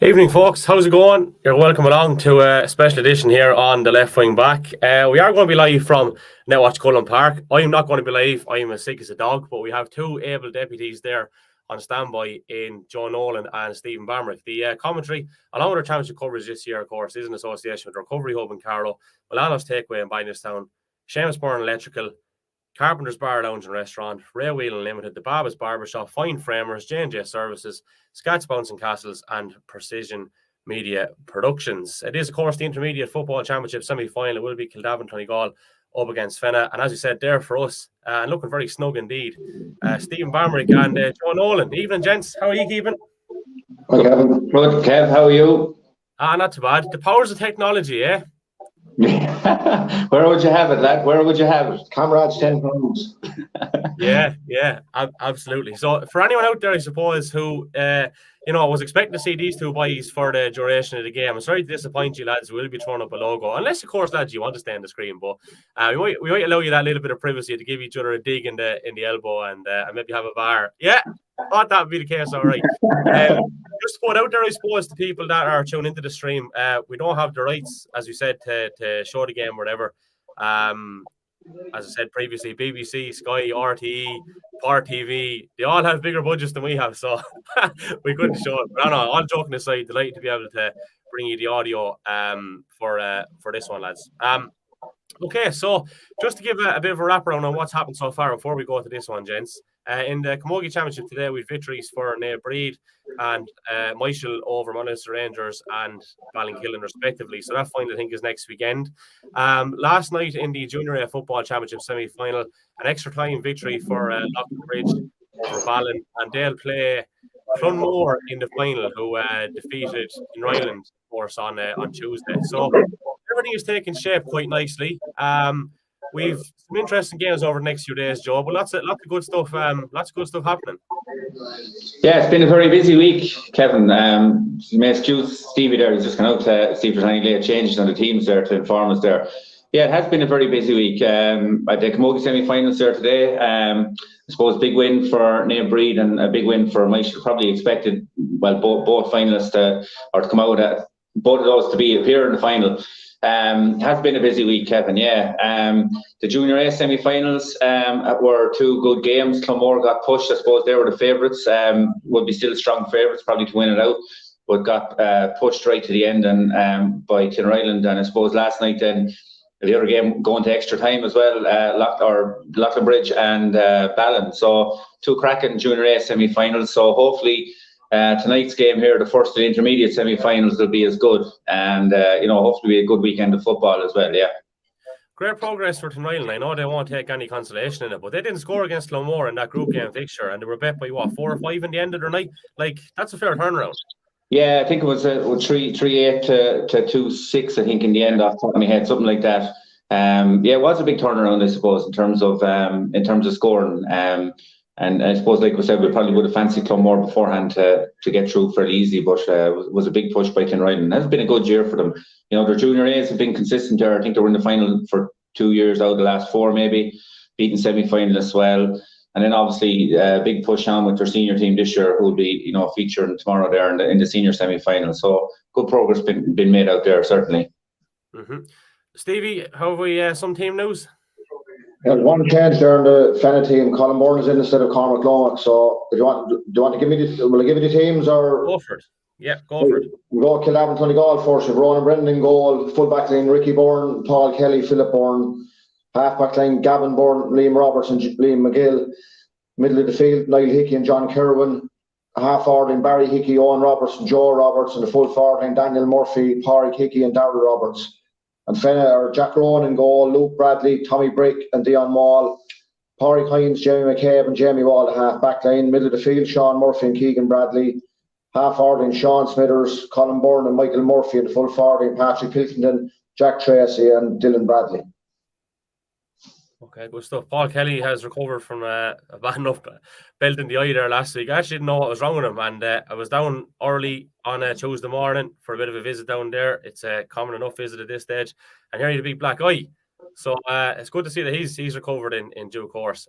Evening, folks. How's it going? You're welcome along to a special edition here on the left wing back. We are going to be live from Netwatch Cullen Park. I'm not going to be live. I'm as sick as a dog, but we have two able deputies there on standby in Nolan and Stephen Bambrick. The commentary, along with our championship coverage this year, of course, is in association with Recovery Hub Carlow, Milano's Takeaway in Bagenalstown, Seamus Byrne Electrical, Carpenter's Bar Lounge and Restaurant, Whelan Limited, the Barbershop, Fine Framers, J&J Services, Scats Bouncing Castles, and Precision Media Productions. It is, of course, the Intermediate Football Championship semi-final. It will be Kildavin Clonegal up against Fenagh. And as you said, there for us, and looking very snug indeed, Stephen Bambrick and Joe Nolan. Evening, gents. How are you keeping? Hi, Kevin. Good, Kev. How are you? Not too bad. The powers of technology, eh? Where would you have it, lad? Where would you have it? Comrades, 10 pounds. Yeah, absolutely. So for anyone out there, I suppose, who was expecting to see these two boys for the duration of the game, I'm sorry to disappoint you, lads. We'll be throwing up a logo, unless, of course, lads, you want to stay on the screen. But we might allow you that little bit of privacy to give each other a dig in the elbow and maybe have a bar. Yeah, I thought that would be the case. All right. Just put out there, I suppose, to people that are tuning into the stream. We don't have the rights, as you said, to show the game or whatever. As I said previously, BBC, Sky, RTE, Part TV, they all have bigger budgets than we have, so we couldn't show it. But all joking aside, delighted to be able to bring you the audio for this one, lads. Okay, so just to give a bit of a wraparound on what's happened so far before we go to this one, gents. In the Camogie Championship today, we have victories for Nea Breed and Michael over Monaghan Rangers and Ballinkillen, respectively. So that final, I think, is next weekend. Last night in the Junior A Football Championship semi-final, an extra time victory for Lockbridge over Ballin, and they'll play Clonmore in the final, who defeated Ireland, of course, on Tuesday. So everything is taking shape quite nicely. We've some interesting games over the next few days, Joe, but lots of good stuff. Lots of good stuff happening. Yeah, it's been a very busy week, Kevin. You may excuse Stevie there. He's just gone out to see if there's any late changes on the teams there to inform us there. Yeah, it has been a very busy week. At the Camogie semi-finals there today, I suppose big win for Nea Breed and a big win for Michael. Probably expected, well, both finalists to come out at both of those to appear in the final. Has been a busy week, Kevin. Yeah. The Junior A semi-finals were two good games. Clonmore got pushed. I suppose they were the favourites. Would be still strong favourites probably to win it out, but got pushed right to the end and by Ireland. And I suppose last night then the other game going to extra time as well. Lockbridge and Ballin. So two cracking Junior A semi-finals. So hopefully tonight's game here, the first of the intermediate semi-finals, will be as good, and hopefully be a good weekend of football as well. Yeah. Great progress for Ireland. I know they won't take any consolation in it, but they didn't score against Clonmore in that group game fixture, and they were bet by 4 or 5 in the end of their night. Like, that's a fair turnaround. Yeah, I think it was 3-8 to 2-6. I think in the end, off the top of my head, something like that. It was a big turnaround, I suppose, in terms of scoring. And I suppose, like we said, we probably would have fancied Clonmore beforehand to get through fairly easy, but it was a big push by Ireland. It has been a good year for them. Their Junior A's have been consistent there. I think they were in the final for 2 years out of the last 4, maybe, beating semi-finalists as well. And then obviously a big push on with their senior team this year, who will be featuring tomorrow there in the senior semi-final. So good progress been made out there, certainly. Mm-hmm. Stevie, how have we some team news? One change there in the Fenagh team. Colin Byrne is in instead of Cormac Lomack. So do you want to give me will I give you the teams or go for it? Yeah, go for it. We go Kildavin Clonegal first. We've Ronan Brendan in goal, full back line Ricky Byrne, Paul Kelly, Philip Byrne, half back line Gavin Byrne, Liam Roberts and Liam McGill. Middle of the field, Niall Hickey and John Kerwin. Half forward line Barry Hickey, Owen Roberts and Joe Roberts, and the full forward line Daniel Murphy, Pádraig Hickey and Darryl Roberts. And Fenagh are Jack Rowan in goal, Luke Bradley, Tommy Brick and Dion Wall, Pádraig Hines, Jamie McCabe and Jamie Wall at half back line. Middle of the field, Sean Murphy and Keegan Bradley. Half forward line Sean Smithers, Colin Byrne and Michael Murphy, and the full forward line Patrick Pilkington, Jack Tracy and Dylan Bradley. Okay, good stuff. Paul Kelly has recovered from a bad enough belt in the eye there last week. I actually didn't know what was wrong with him, and I was down early on a Tuesday morning for a bit of a visit down there. It's a common enough visit at this stage, and here he had a big black eye. So it's good to see that he's recovered in due course.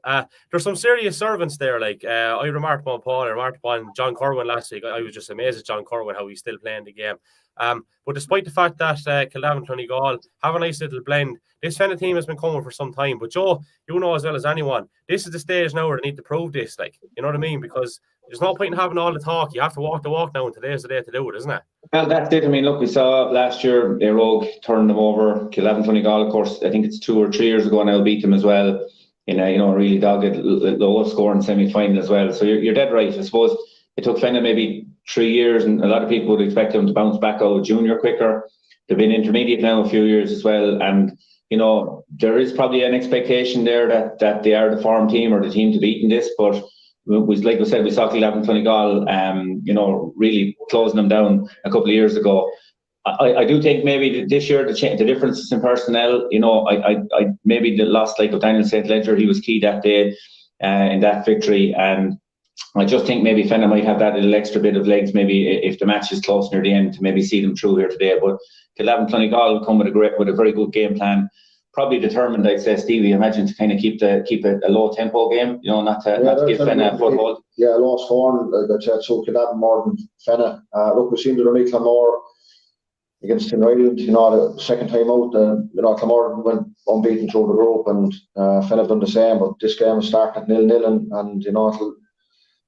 There's some serious servants there. Like I remarked upon Paul, I remarked upon John Corwin last week. I was just amazed at John Corwin, how he's still playing the game. But despite the fact that Kildavin, Clonegal have a nice little blend, this Fenagh team has been coming for some time. But Joe, you know as well as anyone, this is the stage now where they need to prove this. Like, you know what I mean? Because there's no point in having all the talk. You have to walk the walk now, and today's the day to do it, isn't it? Well, that's it. I mean, look, we saw last year, a rogue turned them over. Kildavin, Clonegal, of course, I think it's 2 or 3 years ago now, beat them as well in a really dogged, low scoring semi-final as well. So you're dead right. I suppose it took Fenagh maybe 3 years, and a lot of people would expect them to bounce back out junior quicker. They've been intermediate now a few years as well, and there is probably an expectation there that they are the farm team or the team to beat in this, but like we said, we saw Kildavin, Clonegal, really closing them down a couple of years ago. I do think maybe this year the differences in personnel, I maybe the loss like of Daniel St. Ledger, he was key that day in that victory, and I just think maybe Fenagh might have that little extra bit of legs, maybe if the match is close near the end, to maybe see them through here today. But Kildavin, Clonegal will come with a very good game plan. Probably determined, I'd say, Stevie, imagine, to kind of keep a low tempo game, not to give Fenagh a foothold. Yeah, low scoring, like I said, so Kildavin more than Fenagh. Look, we've seen the only Clamore against Tinryland, the second time out, Clamore went unbeaten through the group, and Fenagh done the same, but this game is starting at 0-0, and it'll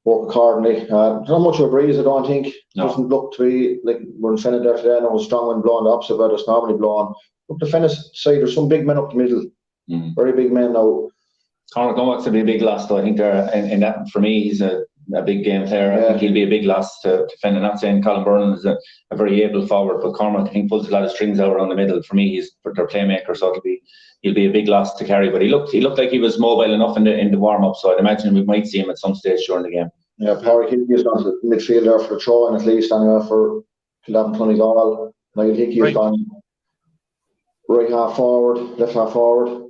work accordingly. Not much of a breeze, I don't think. No. Doesn't look to be like we're in Fenagh there today, and it was strong wind blowing the opposite way it's normally blowing. Look, the Fenagh side, there's some big men up the middle. Very big men now. Conor Gummock's a big loss, though. I think they're in that, for me, he's a big game player. Yeah. I think he'll be a big loss to Fenagh. Not saying Colin Byrne is a very able forward, but Cormac, I think, pulls a lot of strings out around the middle. For me, he's their playmaker, so he'll be a big loss to carry. But he looked like he was mobile enough in the warm up, so I'd imagine we might see him at some stage during the game. Yeah, Parry Hickey is gone to midfield there for the throw, and at least anyway for Kildavin, Clonegal. Niall Hickey is gone right half forward, left half forward.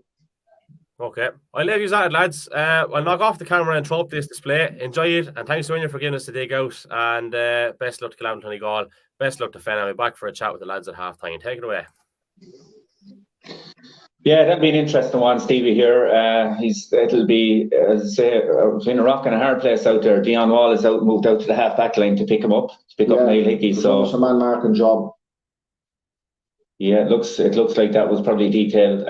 Okay, I'll leave you that, lads. I'll knock off the camera and throw up this display. Enjoy it, and thanks to you for giving us the dig out. And best luck to Kildavin, Clonegal. Best luck to Fenagh. I'll be back for a chat with the lads at half time. Take it away. Yeah, that'll be an interesting one, Stevie. Here, it'll be, as I say, between a rock and a hard place out there. Dion Wall is moved out to the half back line to pick up Niall Hickey. So it's a man marking job. Yeah, it looks like that was probably detailed.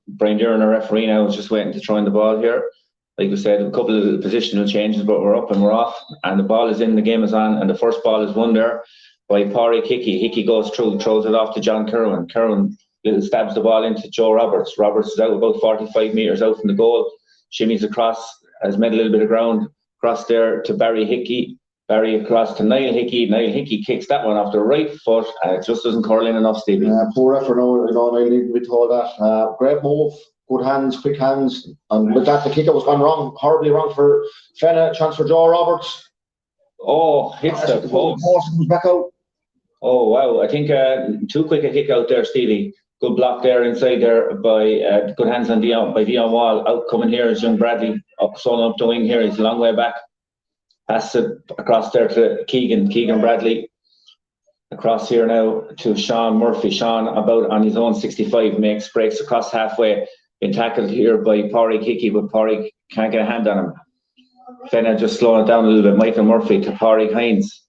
Brian Byrne, our referee now, is just waiting to throw in the ball here. Like we said, a couple of positional changes, but we're up and we're off, and the ball is in, the game is on, and the first ball is won there by Pádraig Hickey. Hickey goes through, throws it off to John Kerwin. Kerwin stabs the ball into Joe Roberts. Roberts is out about 45 metres out from the goal. Shimmies across, has made a little bit of ground, across there to Barry Hickey. Barry across to Niall Hickey. Niall Hickey kicks that one off the right foot, and it just doesn't curl in enough, Stevie. Poor effort, Niall need to be told that. Great move, good hands, quick hands, and with that, the kicker was gone wrong, horribly wrong for Fenagh. Chance for Joe Roberts. Oh, hits the post. Comes back out. Oh, wow. I think too quick a kick out there, Stevie. Good block there inside there by good hands on Dion Wall. Out coming here is young Bradley, up the wing here. He's a long way back. Pass it across there to Keegan Bradley. Across here now to Sean Murphy. Sean about on his own 65 breaks across halfway. Been tackled here by Pádraig Hickey, but Pádraig can't get a hand on him. Fenagh just slowing it down a little bit. Michael Murphy to Pádraig Hines.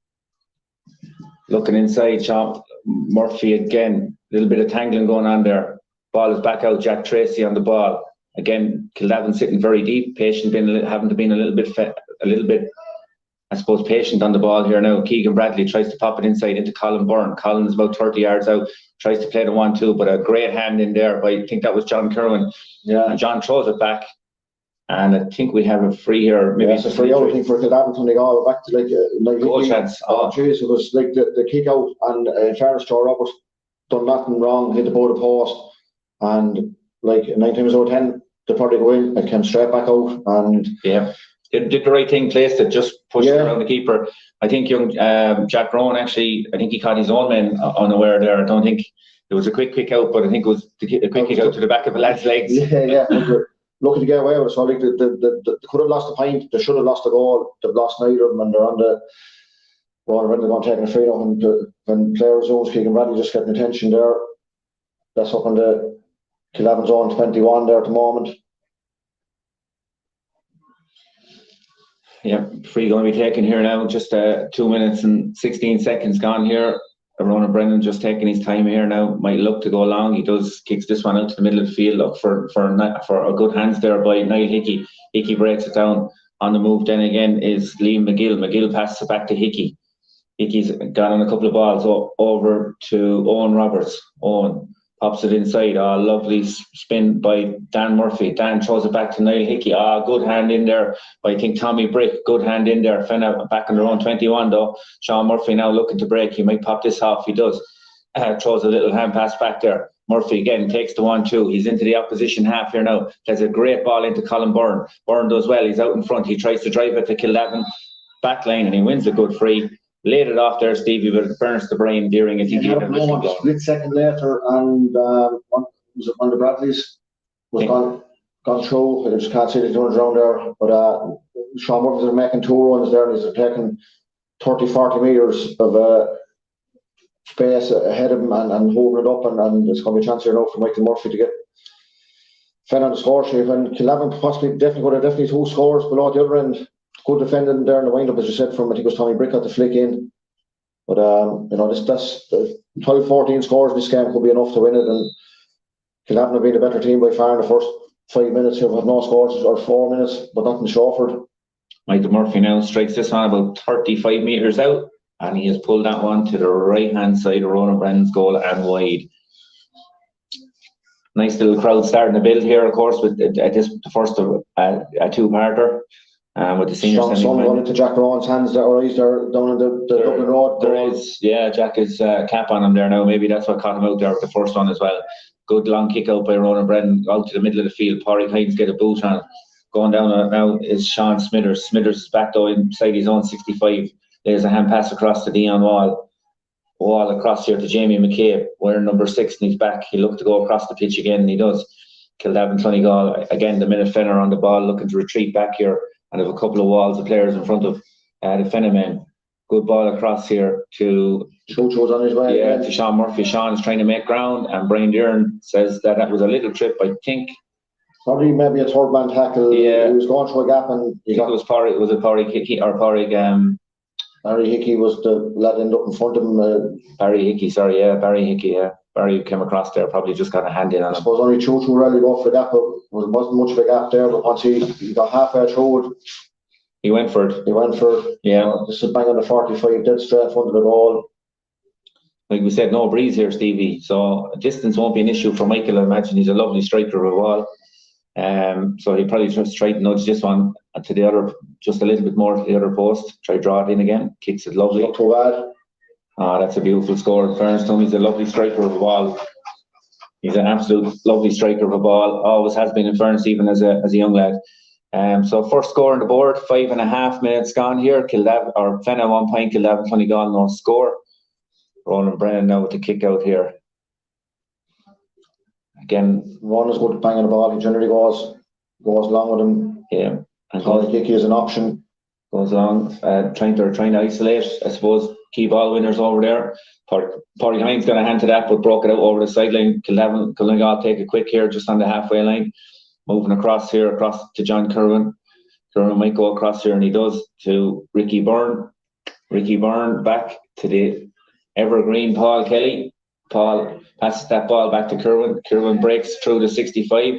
Looking inside, Sean Murphy again. A little bit of tangling going on there. Ball is back out. Jack Tracy on the ball. Again, Kildavin sitting very deep. Patient, having to be a little bit, I suppose, patient on the ball here now. Keegan Bradley tries to pop it inside into Colin Byrne. Colin is about 30 yards out. Tries to play the 1-2, but a great hand in there by, I think that was John Kerwin. Yeah. And John throws it back. And I think we have a free here. Maybe it's a free out. I think for Kildavin, when they go back to goal chance. Oh, jeez, it was like the kick out, and Fairness Joe Roberts done nothing wrong, hit the board of post, and like 9 times out of 10, they probably go in and came straight back out. And yeah, did the right thing, placed it, just pushed it around the keeper. I think young Jack Rowan actually, I think he caught his own men unaware there. I don't think it was a quick kick out, but I think it was a quick kick out to the back of a lad's legs. Yeah. Looking to get away with it, so like they could have lost the point, they should have lost the goal, they've lost neither of them, and they're on the they're going taking a free now, and when player zones, Keegan Bradley just getting attention there. That's up on the Kildavin's on 21 there at the moment. Yeah, free going to be taken here now. Just 2 minutes and 16 seconds gone here. Ronan Brennan just taking his time here now. Might look to go long. He does, kicks this one out to the middle of the field. Look for a good hands there by Niall Hickey. Hickey breaks it down. On the move then again is Liam McGill. McGill passes it back to Hickey. Hickey's got on a couple of balls over to Owen Roberts. Owen pops it inside. Lovely spin by Dan Murphy. Dan throws it back to Niall Hickey. Good hand in there by, I think, Tommy Brick. Good hand in there. Fenagh back on their own 21 though. Sean Murphy now looking to break. He might pop this off. He does. Throws a little hand pass back there. Murphy again takes the 1-2. He's into the opposition half here now. There's a great ball into Colin Byrne. Byrne does well. He's out in front. He tries to drive it to Kildavin back line and he wins a good free. Laid it off there, Stevie, but it burns the brain during it. He had a moment, split second later, and was it one of the Bradleys was gone through. I just can't see the turns around there. But Sean Murphy's are making 2 runs there, and he's taking 30-40 metres of space ahead of him and holding it up, and there's going to be a chance here now for Michael Murphy to get Fenagh on the score sheet. And Kildavin possibly definitely 2 scores below the other end. Good defending there in the wind-up, as you said, from I think it was Tommy Brick at the flick in. But that's 12-14 scores in this game could be enough to win it, and Kildavin have been a better team by far in the first 5 minutes. Here we have no scores or 4 minutes, but nothing Shawford. Michael Murphy now strikes this one about 35 metres out, and he has pulled that one to the right-hand side of Ronan Brennan's goal and wide. Nice little crowd starting to build here, of course, with the first of a 2-parter. With the senior some running to Jack Rowan's hands that are there down in the Dublin Road. There is, yeah, Jack is cap on him there now. Maybe that's what caught him out there with the first one as well. Good long kick out by Ronan Brennan out to the middle of the field. Pádraig Hines get a boot on. Going down now is Sean Smithers. Smithers is back though inside his own 65. There's a hand pass across to Dion Wall across here to Jamie McCabe, wearing number 6, and he's back. He looked to go across the pitch again, and he does. Kildavin Clonegal again. The minute Fenagh on the ball, looking to retreat back here. And have a couple of walls of players in front of the Fenagh men. Good ball across here to Shoutout on his way. Yeah, to Sean Murphy. Sean is trying to make ground, and Brian Byrne says that was a little trip. I think probably maybe a third man tackle. Yeah, he was going through a gap, and it was Pádraig Hickey or Pádraig. Barry Hickey was the lad ended up in front of him. Barry Hickey, sorry, yeah, Barry Hickey, yeah. Barry came across there, probably just got a hand in on him. I suppose only two really go for the gap, but wasn't much of a gap there. But once he got halfway through it, he went for it. Yeah. Just a bang on the 45, dead straight in front of the goal. Like we said, no breeze here, Stevie. So distance won't be an issue for Michael. I imagine he's a lovely striker of a ball. So he'll probably just try to nudge this one to the other, just a little bit more to the other post. Try to draw it in again. Kicks it lovely. Not too bad. That's a beautiful score. In fairness to him, he's a lovely striker of a ball. He's an absolute lovely striker of a ball. Always has been, in fairness, even as a young lad. So first score on the board, 5.5 minutes gone here. Kildavin or Fenagh 1 point, Kildavin Clonegal no score. Ronan Brennan now with the kick out here. Again, one is good at banging the ball. He generally goes long with him. Yeah, and Pádraig Hickey is an option. Goes long, trying to isolate, I suppose, key ball winners over there. Pádraig Hines got a hand to that, but broke it out over the sideline. Kildavin Clonegal take a quick here, just on the halfway line. Moving across to John Kerwin. Kerwin might go across here, and he does, to Ricky Byrne. Ricky Byrne back to the evergreen Paul Kelly. Paul passes that ball back to Kerwin. Kerwin breaks through the 65.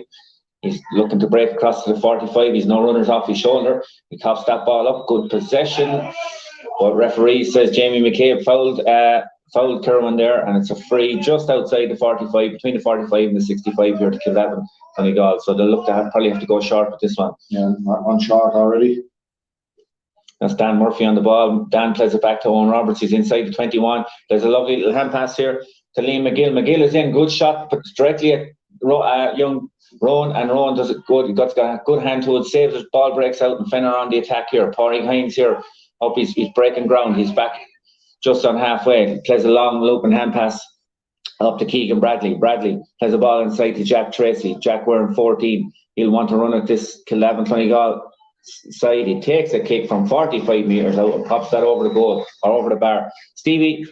He's looking to break across to the 45. He's no runners off his shoulder. He cops that ball up. Good possession. But referee says Jamie McCabe fouled Kerwin there, and it's a free just outside the 45, between the 45 and the 65 here to Kildavin Clonegal. So they'll probably have to go short with this one. Yeah, on short already. That's Dan Murphy on the ball. Dan plays it back to Owen Roberts. He's inside the 21. There's a lovely little hand pass here to Liam McGill. McGill is in, good shot, but directly at young Rowan, and Rowan does it good. He's got a good hand to it, saves it, ball breaks out, and Fenagh on the attack here. Pádraig Hines here, up, he's breaking ground. He's back just on halfway. He plays a long looping hand pass up to Keegan Bradley. Bradley plays a ball inside to Jack Tracy. Jack wearing 14. He'll want to run at this Kildavin Clonegal side. He takes a kick from 45 metres out and pops that over the goal or over the bar. Stevie,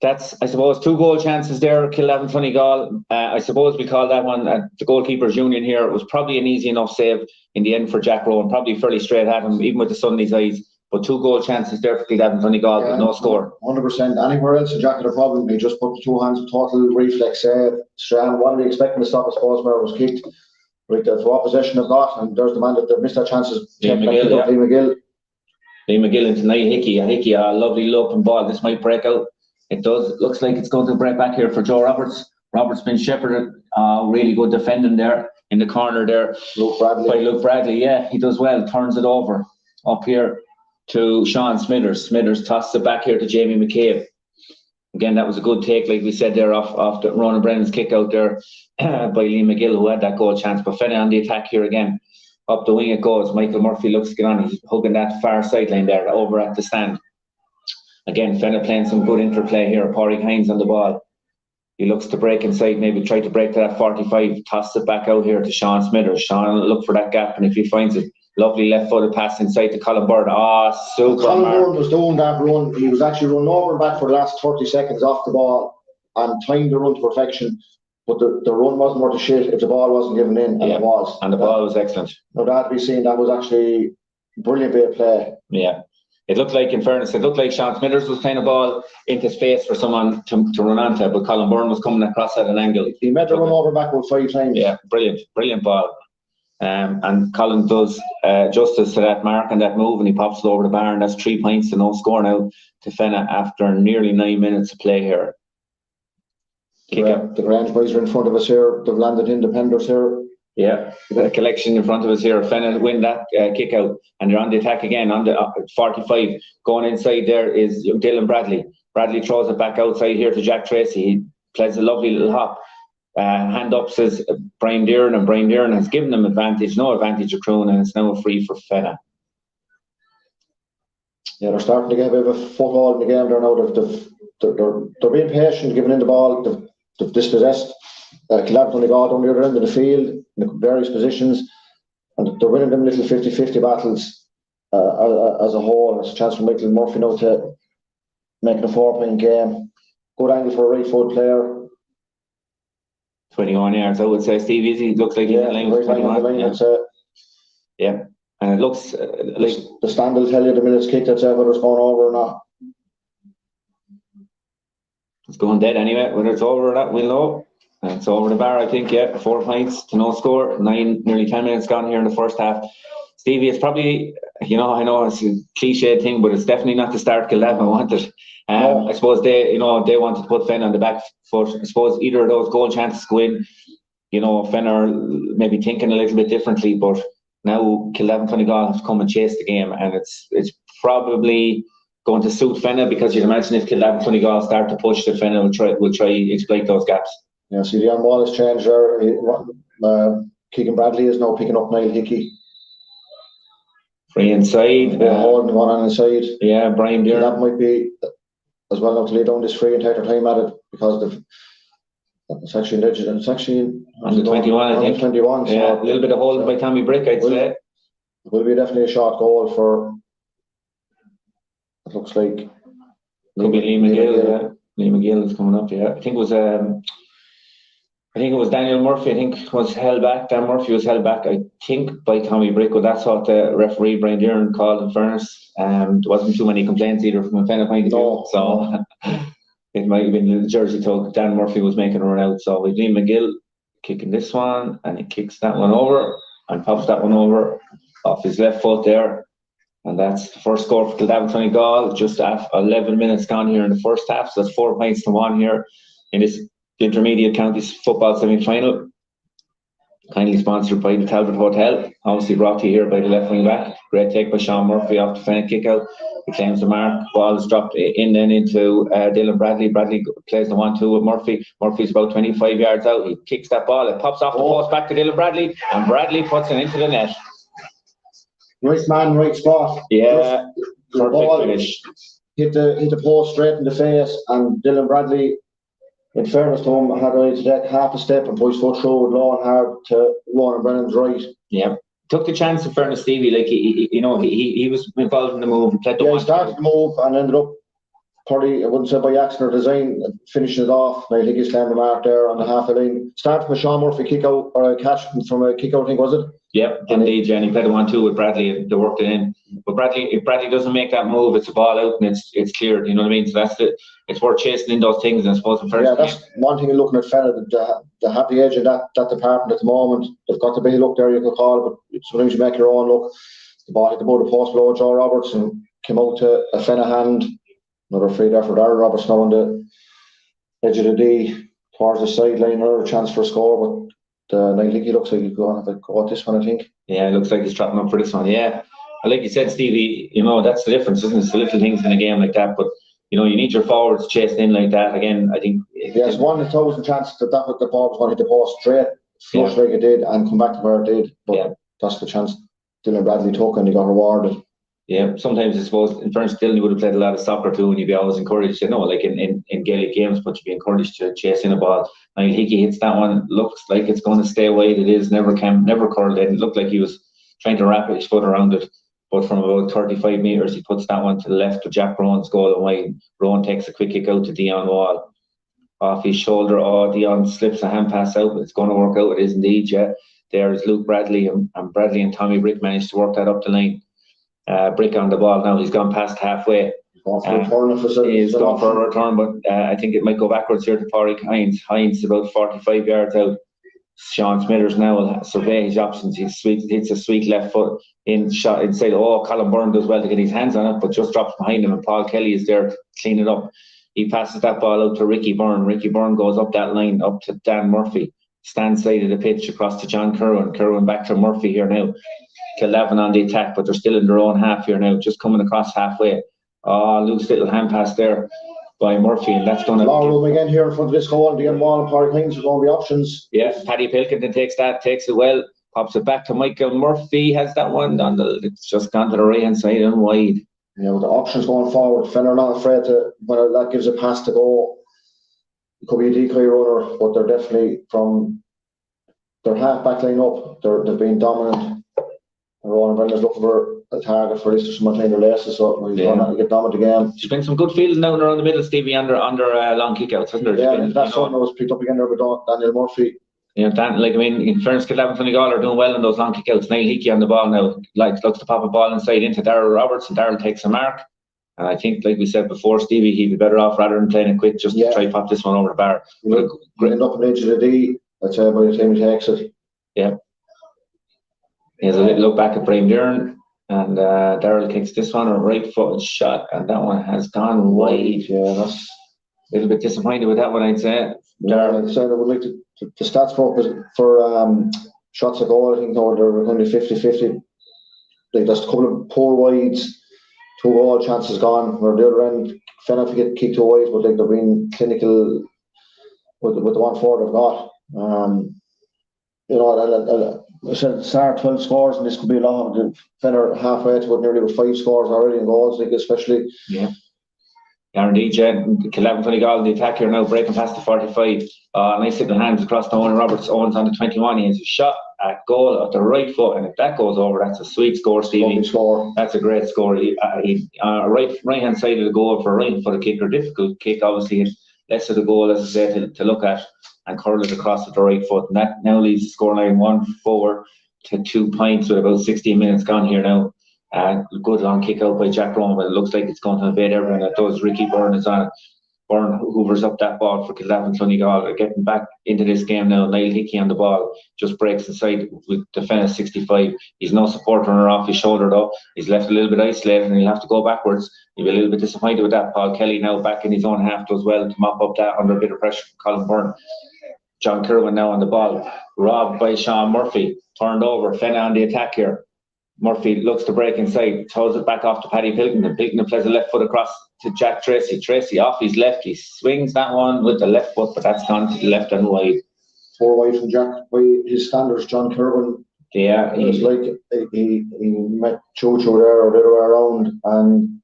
that's, I suppose, 2 goal chances there. Kildavin Clonegal. I suppose we call that one the goalkeepers union here. It was probably an easy enough save in the end for Jack Rowan, probably fairly straight at him, even with the sun in his eyes. But 2 goal chances there for Kildavin Clonegal, but no score. 100%. Anywhere else, Jack had a problem. He just put the 2 hands, total reflex save. Strand, what are we expecting to stop? I suppose where it was kicked. Right, the opposition have got, and there's the man that missed their chances. Lee McGill into Niall Hickey. Hickey, a lovely loping ball. This might break out. It does. It looks like it's going to break back here for Joe Roberts. Roberts been shepherded. Really good defending there in the corner there. By Luke Bradley. Yeah, he does well. Turns it over up here to Sean Smithers. Smithers tosses it back here to Jamie McCabe. Again, that was a good take, like we said there, off the Ronan Brennan's kick out there by Lee McGill, who had that goal chance. But Fenagh on the attack here again. Up the wing it goes. Michael Murphy looks to get on. He's hugging that far sideline there over at the stand. Again, Fenagh playing some good interplay here. Pádraig Hines on the ball. He looks to break inside, maybe try to break to that 45. Tosses it back out here to Sean Smithers. Sean will look for that gap, and if he finds it, lovely left-footed pass inside to Colin Byrne. Super. Colin Byrne was doing that run. He was actually running over and back for the last 30 seconds off the ball and timed the run to perfection. But the run wasn't worth a shit if the ball wasn't given in, and it was. And the ball was excellent. Now that to be seen, that was actually a brilliant bit of play. Yeah. It looked like, in fairness, Sean Smithers was playing a ball into space for someone to run onto, but Colin Byrne was coming across at an angle. He made the run over backward 5 times. Yeah, brilliant ball. And Colin does justice to that mark and that move, and he pops it over the bar, and that's 3 points to no score now to Fenagh after nearly 9 minutes of play here. The Grange boys are in front of us here. They've landed independents here. Yeah, the collection in front of us here. Fenagh win that kick out, and they're on the attack again on the 45. Going inside there is Dylan Bradley. Bradley throws it back outside here to Jack Tracy. He plays a lovely little hop. Hand up says Brian Dearn, and Brian Dearn has given them advantage. No advantage accruing, and it's now a free for Fenagh. Yeah, they're starting to get a bit of a foothold in the game. They're now they're being patient, giving in the ball. They've dispossessed Kildavin Clonegal on the other end of the field in the various positions, and they're winning them little 50-50 battles as a whole. It's a chance for Michael Murphy now to make it a 4-point game. Good angle for a right foot player. 21 yards, I would say. Steve Easy looks like he's in line with 21. Yeah, and it looks like the stand will tell you the minute it's kicked, whether it's going over or not. It's going dead anyway. Whether it's over or not, we'll know. And it's over the bar, I think. Yeah, 4 points to no score. Nearly 10 minutes gone here in the first half. Stevie, it's probably, I know it's a cliche thing, but it's definitely not the start Kildavin wanted. I suppose they wanted to put Fenagh on the back foot. I suppose either of those goal chances go in. Fenagh are maybe thinking a little bit differently, but now Kildavin Clonegal have to come and chase the game, and it's probably going to suit Fenagh, because you'd imagine if Kildavin Clonegal start to push, that Fenagh will try exploit those gaps. Yeah, see the ball has changed there. Keegan Bradley is now picking up Niall Hickey. Free inside. Holding one on inside. Yeah, Brian Deere. That might be as well now to lay down this free and take their time at it, because it's actually on the 21, I think. 21. Yeah, so a little bit of holding by Tommy Brick, I'd say. It will be definitely a shot goal for. It looks like. Could be Lee McGill. Yeah. Lee McGill is coming up. Yeah, I think it was Daniel Murphy. I think was held back. Dan Murphy was held back, I think, by Tommy Brick. But that's what the referee Brian Dearn called. In fairness, there wasn't too many complaints either from a Fenagh point of view. So it might have been the jersey tug. Dan Murphy was making a run out. So with Lee McGill kicking this one, and he kicks that one over and pops that one over off his left foot there. And that's the first score for Kildavin Clonegal. Just 11 minutes gone here in the first half. So that's 4 points to 1 here in this Intermediate Counties football semi-final. Kindly sponsored by the Talbot Hotel. Obviously brought to you here by the left wing back. Great take by Sean Murphy off the Fenagh kick out. He claims the mark. Ball is dropped in then into Dylan Bradley. Bradley plays the 1-2 with Murphy. Murphy's about 25 yards out. He kicks that ball. It pops off the post back to Dylan Bradley. And Bradley puts it into the net. Right man, right spot. Yeah, the ball finish. Hit the post straight in the face, and Dylan Bradley, in fairness to him, had to take half a step and put his foot through low and hard to Ronan Brennan's right. Yeah, took the chance. In fairness, Stevie, like he was involved in the move. He started the move and ended up probably, I wouldn't say by accident or design, finishing it off. I think he's claimed the mark there on the half a line. Started from a Sean Murphy kick out, or a catch from a kick out, I think, was it? Yep, indeed, and he played a 1-2 with Bradley, and they worked it in. But Bradley, if Bradley doesn't make that move, it's a ball out and it's cleared. You know what I mean? So it's worth chasing in those things. And I suppose that's one thing. Looking at Fenagh, they have the edge in that department at the moment. They've got the big look there, you could call it, but sometimes you make your own look. The ball hit the post below Joe Roberts and came out to a Fenagh hand. Another free there for Darryl Roberts now on the edge of the D towards the sideline. Another chance for a score, but Niall Hickey looks like he's going to have a go at this one, I think. Yeah, it looks like he's trapping up for this one. Yeah, like you said, Stevie, that's the difference, isn't it? It's the little things in a game like that, but you need your forwards chasing in like that. Again, I think there's 1 in 1,000 chance that the ball was going to hit the post straight, flush like it did, and come back to where it did. But that's the chance Dylan Bradley took, and he got rewarded. Yeah, sometimes I suppose in fairness, Dylan would have played a lot of soccer too, and you'd be always encouraged, like in Gaelic games, but you'd be encouraged to chase in a ball. Niall Hickey hits that one, looks like it's going to stay wide. It is, never curled in. It looked like he was trying to wrap his foot around it, but from about 35 metres, he puts that one to the left of Jack Rowan's goal and wide. Rowan takes a quick kick out to Dion Wall. Off his shoulder, Dion slips a hand pass out, but it's going to work out. It is indeed, yeah. There is Luke Bradley, and Bradley and Tommy Brick managed to work that up the line. Brick on the ball now. He's gone past halfway. He's gone for a return, but I think it might go backwards here to Pádraig Hines. Hines is about 45 yards out. Sean Smithers now will survey his options. He hits a sweet left foot shot inside. Colin Byrne does well to get his hands on it, but just drops behind him, and Paul Kelly is there to clean it up. He passes that ball out to Ricky Byrne. Ricky Byrne goes up that line, up to Dan Murphy. Stand side of the pitch across to John Kerwin. Kerwin back to Murphy here now. Kildavin on the attack, but they're still in their own half here now, just coming across halfway. Loose little hand pass there by Murphy, and that's going to... Long room again here in front of this goal. The Wall and Pádraig Hines are going to be options. Yeah, Paddy Pilkington takes it well, pops it back to Michael Murphy, has that one it's just gone to the right hand side and wide. Yeah, with the options going forward, Fenagh are not afraid to, when that gives a pass to go. It could be a decoy runner, but they're definitely from their half back line up. They've been dominant. Rowan Brendan's looking for a target for this to some their laces, so we're going to get dominant again. There's been some good fielding down around the middle, Stevie, under long kickouts, hasn't there? Yeah, that's something that was picked up again there by Daniel Murphy. In fairness, Kildavin Clonegal are doing well in those long kickouts. Niall Hickey on the ball now, looks to pop a ball inside into Darryl Roberts, and Darryl takes a mark. And I think, like we said before, Stevie, he'd be better off rather than playing it quick, just to try pop this one over the bar. End up on the edge of the D, I'd say, by the time he takes it. Yeah. He has a little look back at Brian Byrne, and Darryl kicks this one, a right footed shot, and that one has gone wide. Yeah, that's a little bit disappointed with that one, I'd say. Darryl, I'd say I would like the stats for shots a goal, I think they're going to 50-50. Like, there's a couple of poor wides, 2 goal chances gone, where the other end, Fenagh to get kicked 2 wides, but like they're being clinical with the 1-4 they've got. I said start 12 scores, and this could be a lot. Fenagh halfway to nearly with 5 scores already in goals, like especially. Yeah. Indeed, Kildavin Clonegal, the attack here now, breaking past the 45. Nice little hands across to Owen Roberts. Owen's on the 21. He has a shot at goal at the right foot, and if that goes over, that's a sweet score, Stevie. That's a great score. He right hand side of the goal for a right foot kicker. Difficult kick, obviously, less of the goal, as I say, to look at, and curl it across with the right foot. And that now leaves the scoreline 1-4 to 2 points with about 16 minutes gone here now. Good long kick out by Jack Rowan, but it looks like it's going to evade everyone. That does. Ricky Byrne is on it. Byrne hoovers up that ball for Kildavin Clonegal. They're getting back into this game now. Niall Hickey on the ball, just breaks inside with the Fenagh 65. He's no support runner off his shoulder though. He's left a little bit isolated, and he'll have to go backwards. He'll be a little bit disappointed with that. Paul Kelly now back in his own half does well to mop up that under a bit of pressure from Colin Byrne. John Kerwin now on the ball, robbed by Sean Murphy, turned over. Fenagh on the attack here. Murphy looks to break inside, throws it back off to Paddy Pilkington. Pilkington plays a left foot across to Jack Tracy. Tracy off his left. He swings that one with the left foot, but that's gone to the left and wide. 4 wide from Jack by his standards, John Kerwin. Yeah. It's like he met Choo there or the other way around, and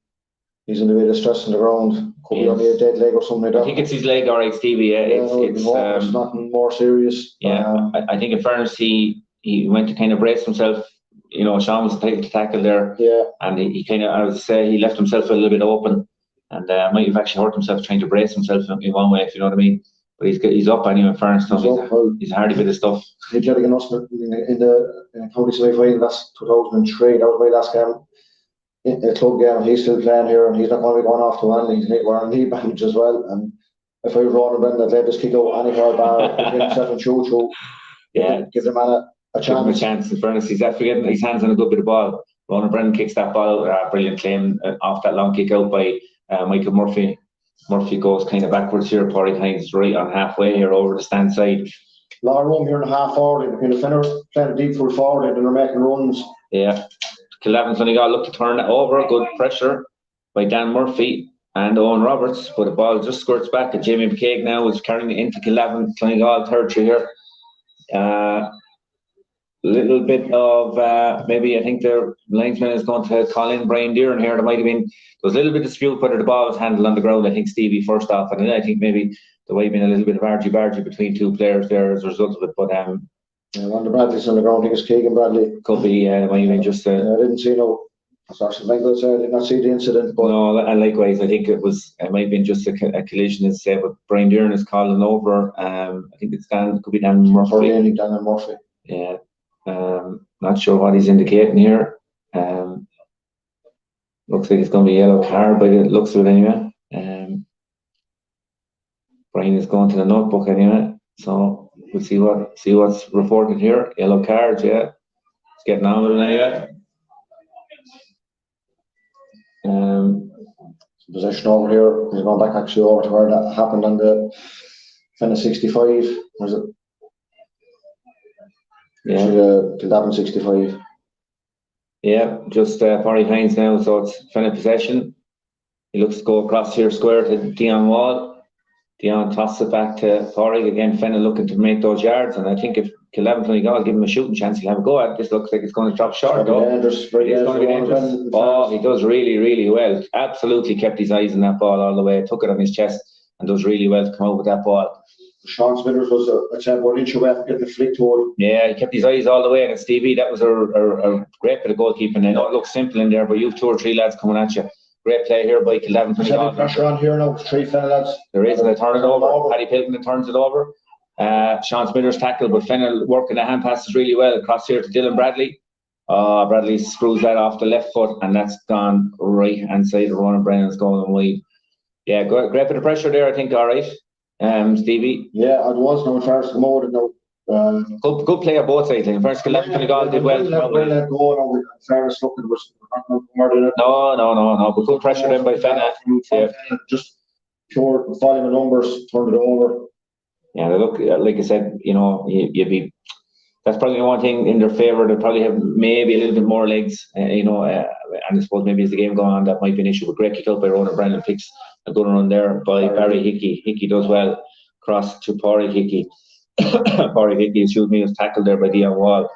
he's in a bit of stress on the ground. Could be only a dead leg or something like that. I think it's his leg, alright, Stevie. Yeah, it's nothing more serious. Yeah, I think in fairness, he went to kind of brace himself. You know, Sean was to tackle there. Yeah. And he kind of, I would say, he left himself a little bit open. and might have actually hurt himself trying to brace himself in one way, if you know what I mean. But he's up anyway, in fairness. He's a hardy bit of stuff. He played against us in the county semi-final, that's 2003. That was my last game. A club game. He's still playing here, and he's not going to be going off to Whelan. He's wearing knee bandage as well. And if I was Ronan Brendan, I'd let this kick out anywhere bar, get himself in shoot. Yeah, give the man a chance. Give him a chance. In fairness, he's after getting his hands on a good bit of ball. Ronan Brendan kicks that ball out. Brilliant claim off that long kick out by Michael Murphy. Murphy goes kind of backwards here. Porrick Hines right on halfway here over the stand side. A lot of room here in the half forward. In the Fenagh playing deep full forward, and they're making runs. Yeah. Kildavin Clonegal look to turn it over. Good pressure by Dan Murphy and Owen Roberts, but the ball just squirts back. And Jamie McCaig now is carrying it into Kildavin Clonegal territory here. Little bit of maybe I think the linesman is going to call in Brian Deeran here. There was a little bit of dispute whether the ball was handled on the ground. I think Stevie first off, and then I think maybe there might have been a little bit of argy-bargy between two players there as a result of it. But one of Bradley's on the ground. I think it's Keegan Bradley. Could be. Might have been just. I didn't see no. Sorry, I did not see the incident. But no, and likewise, I think it might have been just a collision, as I say. But Brian Deeran is calling over. I think it's could be Dan Murphy. Dan Murphy. Yeah. Not sure what he's indicating here. Looks like it's going to be a yellow card by the looks of it anyway. Brian is going to the notebook anyway, so we'll see what's reported here. Yellow card, yeah. It's getting on with it anyway. Possession over here. He's going back actually over to where that happened on the Fenagh 65. Was it? Yeah. Kildavin 65. Yeah, just Porrick Hines now, so it's Fenagh possession. He looks to go across here square to Dion Wall. Dion tosses it back to Porrick. Again, Fenagh looking to make those yards, and I think if Kildavin Clonegal give him a shooting chance, he'll have a go at it. This looks like it's going to drop short, though. It's going to be dangerous. Oh, he does really, really well. Absolutely kept his eyes on that ball all the way, took it on his chest, and does really well to come out with that ball. Sean Smithers was a 1 inch away from getting the flick to him. Yeah, he kept his eyes all the way against Stevie. That was a great bit of goalkeeping. I know it looks simple in there, but you've 2 or 3 lads coming at you. Great play here by Kildavin. There's heavy pressure on here now. 3 Fenagh lads. There is, and they turn it over. Paddy Pilkington turns it over. Sean Smithers tackle, but Fenagh working the hand passes really well across here to Dylan Bradley. Bradley screws that off the left foot, and that's gone right hand side of Ronan Brennan's going wide. Yeah, great bit of pressure there, I think. All right. Stevie. Yeah, it was no first come out and no. Good player both sides. In first, Kildavin Clonegal did well. Let go now with Ferris looking was not more than it. No. But good pressure then by Fenagh. Yeah. Just pure volume of numbers, turned it over. Yeah, they look like I said. You know, you'd be. That's probably the one thing in their favour. They probably have maybe a little bit more legs. And I suppose maybe as the game going on, that might be an issue. But great kick out by Ronan Brennan, picks a good run there by Barry Hickey. Hickey does well. Cross to Porrick Hickey. Porrick Hickey, was tackled there by Dion Wall.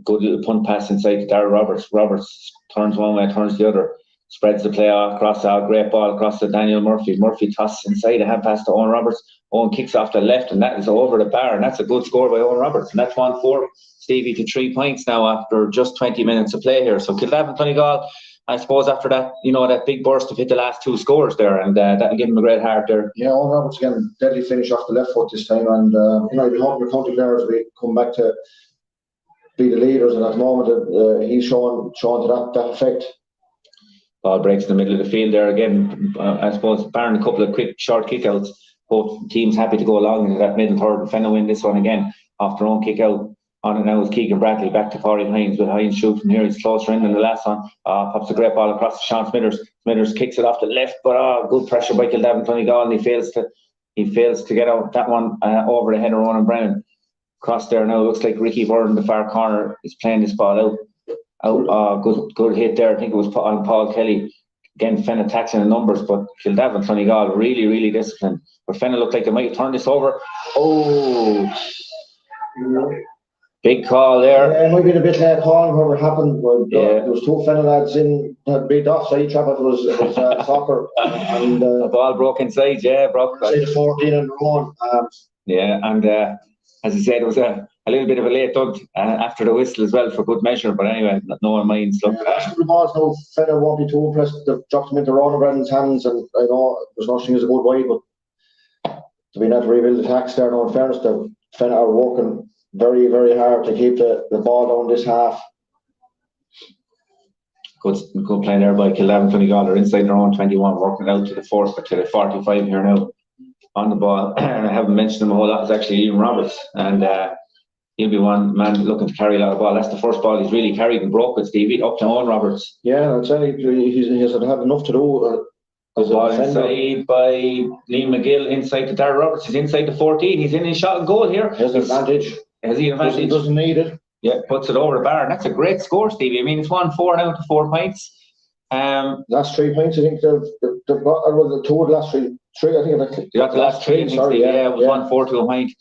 Good little punt pass inside to Darryl Roberts. Roberts turns one way, turns the other. Spreads the play off, across out, great ball across to Daniel Murphy. Murphy tosses inside, a hand pass to Owen Roberts. Owen kicks off the left, and that is over the bar, and that's a good score by Owen Roberts. And that's 1-4 Stevie to 3 points now after just 20 minutes of play here. So Kildavin Clonegal, I suppose after that, that big burst have hit the last 2 scores there, and that'll give him a great heart there. Yeah, Owen Roberts again, deadly finish off the left foot this time, and you'll be hoping the county players will come back to be the leaders, and at the moment he's shown to that effect. Ball breaks in the middle of the field there again. I suppose barring a couple of quick short kickouts, both teams happy to go along into that middle third. And Fenagh win this one again off their own kick out. On it now is Keegan Bradley back to Porrick Hines, with Hines shoot from here. He's closer in than the last one. Pops a great ball across to Sean Smithers. Smithers kicks it off the left, but good pressure by Kildavin Clonegal, and he fails to get out that one over the head of Ronan Brennan. Cross there now. Looks like Ricky Byrne in the far corner is playing this ball out. Good hit there. I think it was on Paul Kelly. Again, Fenagh taxing the numbers, but Kildavin Clonegal really, really disciplined. But Fenagh looked like they might turn this over. Big call there. Yeah, it might be a bit late call, whatever happened. But there was 2 Fenagh lads in that big offside trap. It was soccer. And the ball broke inside, broke. Inside the 14 and run. And as I said, it was a a little bit of a late dunt after the whistle as well for good measure. But anyway, no one minds. Look, last couple of balls now, Fenagh won't be too impressed. They've dropped them into Ronan Brennan's hands, and I know there's no such thing as a good wide, but to be able to rebuild the tax there now, in fairness, the Fenagh are working very, very hard to keep the ball down this half. Good play there by Kildavin. Clonegal. They're inside their own 21, working out to the 45 here now on the ball. And I haven't mentioned him a whole lot. It's actually Ian Roberts, and he'll be one man looking to carry a lot of ball. That's the first ball he's really carried and broke with, Stevie, up to Owen Roberts. Yeah, I'd say he's had enough to do. Good ball inside by Liam McGill, inside to Darrell Roberts. He's inside the 14. He's in his shot and goal here. He has an advantage. Has he an advantage? He doesn't need it. Yeah, puts it over the bar. And that's a great score, Stevie. I mean, it's 1-4 now to 4 points. Last 3 points, I think they've got, or the two of the last three, I think they got the last three. Sorry, yeah, it was 1-4 to a point.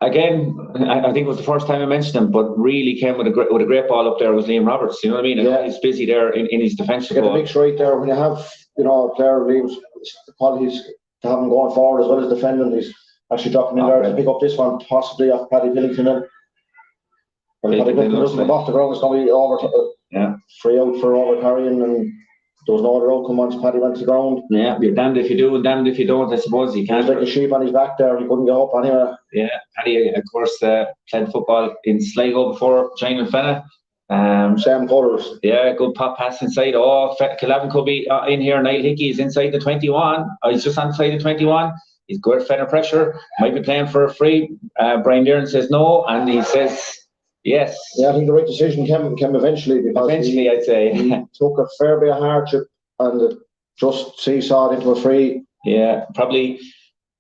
Again, I think it was the first time I mentioned him, but really came with a great ball up there was Liam Roberts. You know what I mean? Yeah. He's busy there in his defensive ball. Get the mix right there. When you have, a player leaves the qualities to have him going forward as well as defending, he's actually dropping in there to pick up this one, possibly off Paddy Pillington. Paddy Pillington doesn't come off the ground, it's going to be over, free out for over carrying, and there was no other outcome once Paddy went to the ground. Yeah, you're damned if you do and damned if you don't, I suppose. He can't. He's like a sheep on his back there, he couldn't get up anyway. Yeah, Paddy, of course, played football in Sligo before joining Fenagh. Same colours. Yeah, good pop pass inside. Kildavin could be in here. Niall Hickey is inside the 21. He's just on side the 21. He's good Fenagh pressure. Might be playing for a free. Brian Byrne says no, and he says yes. Yeah, I think the right decision came eventually, because I'd say he took a fair bit of hardship and just seesawed into a free. Yeah, probably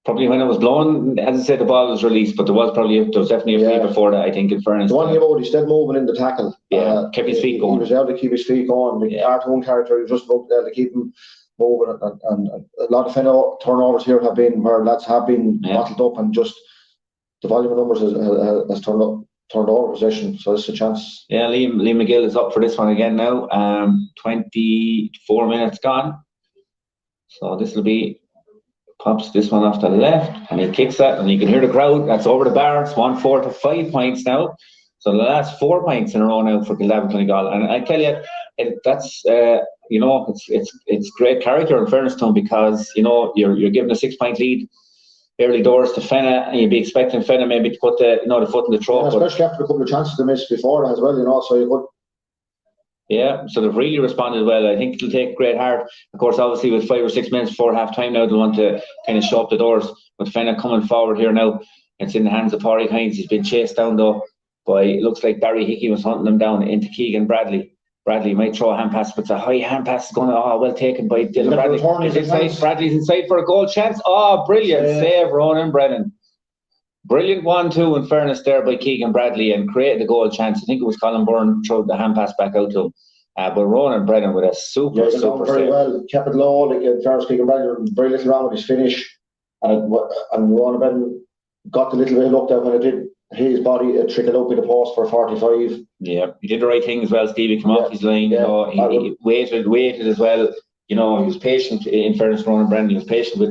when it was blown, as I said, the ball was released, but there was definitely a free before that, I think, in fairness. The one thing about, he stayed moving in the tackle. Yeah, kept his feet going. He was able to keep his feet going. The cartoon character, he was just about there to keep him moving, and a lot of Fenagh turnovers here have been where lads have been bottled up, and just the volume of numbers has turned over possession, so it's a chance. Yeah, Liam McGill is up for this one again now. 24 minutes gone, so this will be, pops this one off to the left, and he kicks that, and you can hear the crowd. That's over the bar. It's 1-4 to 5 points now. So the last 4 points in a row now for Kildavin Clonegal, and I tell you, that's it's great character in fairness to him, because you're given a 6 point lead early doors to Fenagh, and you'd be expecting Fenagh maybe to put the foot in the throat. Yeah, especially after a couple of chances they missed before as well, so you could. Yeah, so they've really responded well. I think it'll take great heart. Of course, obviously with 5 or 6 minutes before half time now, they'll want to kind of show up the doors. With Fenagh coming forward here now, it's in the hands of Pádraig Hines. He's been chased down though by, it looks like Barry Hickey was hunting them down into Keegan Bradley. Bradley might throw a hand pass, but it's a high hand pass going well taken by Dylan Bradley. Bradley's inside for a goal chance. Brilliant save, Ronan Brennan. Brilliant 1-2 in fairness there by Keegan Bradley, and created the goal chance. I think it was Colin Byrne threw the hand pass back out to him. But Ronan Brennan with a super very save. Well, kept it low, like in fairness, Keegan Bradley, very little wrong with his finish. And Ronan Brennan got the little bit of luck there when it did. His body trickled out with the post for 45. Yeah, he did the right thing as well, Stevie. Come off his line, he waited as well. He was patient. In fairness, Ronan Brennan, he was patient with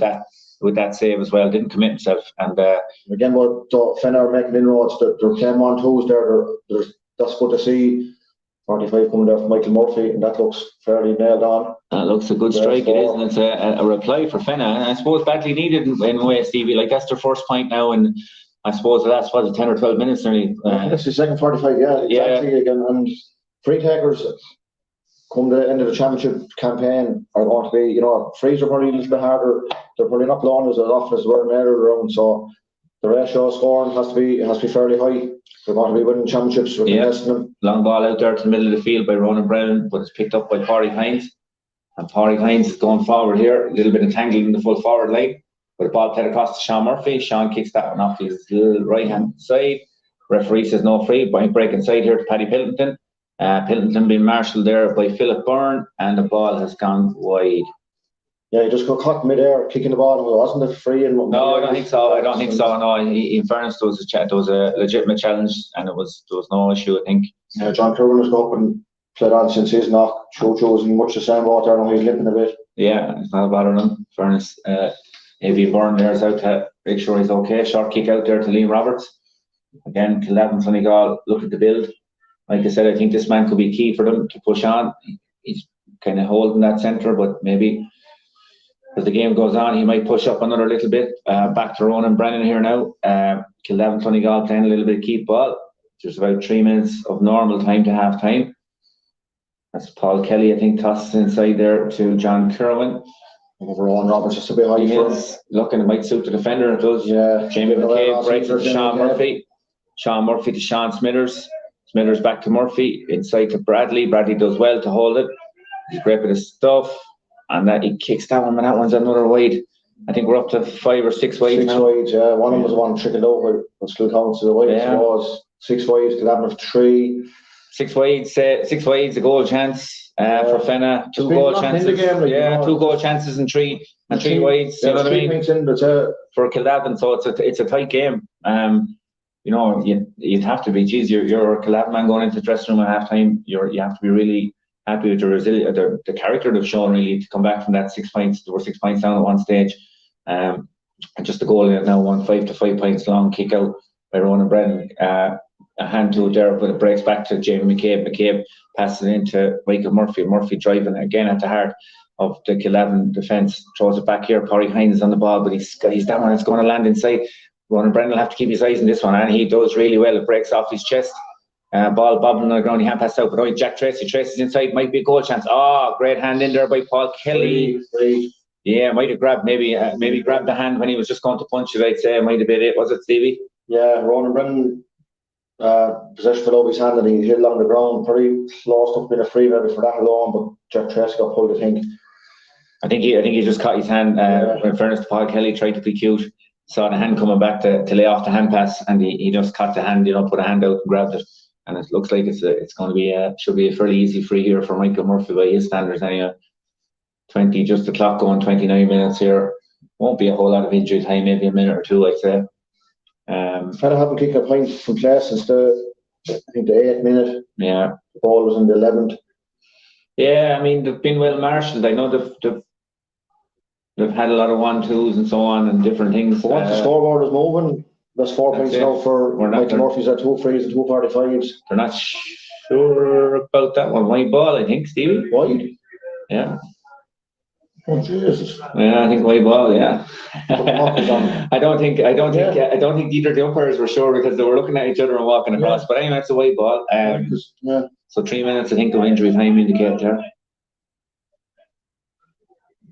that save as well. Didn't commit himself. And again, what Fenagh are making inroads. They're 10-1-2s there. That's good to see. 45 coming there from Michael Murphy, and that looks fairly nailed on. That looks a good strike, it is, and it's a reply for Fenagh. And I suppose badly needed in a way, Stevie. Like, that's their first point now, and I suppose that's 10 or 12 minutes nearly. That's the second 45, exactly. Again, and free takers come the end of the championship campaign are going to be, frees are probably a little bit harder. They're probably not blown as often as we're in there around, so the ratio of scoring has to be fairly high. They're going to be winning championships with investing them. Long ball out there to the middle of the field by Ronan Brennan, but it's picked up by Pádraig Hines. And Pádraig Hines is going forward here, a little bit entangled in the full forward line. But the ball played across to Sean Murphy. Sean kicks that one off his little right hand side. Referee says no free. Break inside here to Paddy Pillington. Pillington being marshalled there by Philip Byrne, and the ball has gone wide. Yeah, he just got caught mid-air kicking the ball, and wasn't it free? No, I don't think so. No, in fairness, there was a legitimate challenge, and there was no issue, I think. Yeah, John Curran has got up and played on since he's not. Chocho was in much the same boat there, now he's limping a bit. Yeah, it's not a bad on him. In fairness, A.V. Byrne there's out to make sure he's okay. Short kick out there to Liam Roberts. Again, Kildavin, Clonegal, look at the build. Like I said, I think this man could be key for them to push on. He's kind of holding that centre, but maybe as the game goes on, he might push up another little bit. Back to Ronan Brennan here now. Kildavin, Clonegal playing a little bit of keep ball. There's about 3 minutes of normal time to half time. That's Paul Kelly, I think, tosses inside there to John Kerwin. Rowan Roberts just a bit high. He is looking, it might suit the defender. It does. Yeah. Jamie McCabe breaks it to Sean Murphy. Sean Murphy to Sean Smithers. Smithers back to Murphy. Inside to Bradley. Bradley does well to hold it. He's great with his stuff. And that he kicks that one, and that one's another wide. I think we're up to 5 or 6 wides now. 6 wides, yeah. One of them was one trickled over, but still counts to the wides. Yeah. It was 6 wides, Kildavin of 3. 6 wides, a goal chance for Fenagh. 2 goal chances. In the game, 2 goal chances and 3 wides. You know what I mean? For Kildavin, so it's a tight game. You'd have to be. Geez, you're a Kildavin man going into the dressing room at half time. You have to be really happy with the character they've shown, really, to come back from that 6 points. There were 6 points down at one stage. And just the goal in it now, 1-5 to 5 points long kick out by Ronan Brennan. A hand to it there, but it breaks back to Jamie McCabe. McCabe passes it into Michael Murphy. Murphy driving again at the heart of the Kildavin defence. Throws it back here. Pádraig Hines is on the ball, but he's that one. It's going to land inside. Ronan Brennan will have to keep his eyes on this one, and he does really well. It breaks off his chest. Ball bobbling on the ground. He hand passed out, but only Jack Tracy. Tracy's inside. Might be a goal chance. Oh, great hand in there by Paul Kelly. Yeah, might have grabbed maybe grabbed the hand when he was just going to punch it. I'd say might have been it. Was it, Stevie? Yeah, Ronan Brennan. Possession fell over his hand and he hit along the ground. Pretty close to being a free maybe for that alone, but Jack Tracy got pulled, I think. I think he just caught his hand. In fairness to Paul Kelly, tried to be cute. Saw the hand coming back to lay off the hand pass, and he just caught the hand, put a hand out and grabbed it. And it looks like it's going to be should be a fairly easy free here for Michael Murphy by his standards anyway. 20, just the clock going, 29 minutes here. Won't be a whole lot of injury time, maybe a minute or two, I'd say. Fenagh haven't kicked a point from play since the 8th minute. Yeah. The ball was in the 11th. Yeah, I mean, they've been well marshalled. I know they've had a lot of 1-2s and so on and different things. But once the scoreboard is moving, there's 4 points now for Michael Murphy's at 2 frees and 2 45s. They're not sure about that one. Wide ball, I think, Stevie. Wide? Yeah. Oh Jesus! Yeah, I think wide ball. Yeah, I don't think either of the umpires were sure because they were looking at each other and walking across. But anyway, it's a wide ball. So 3 minutes, I think, of injury time indicated there.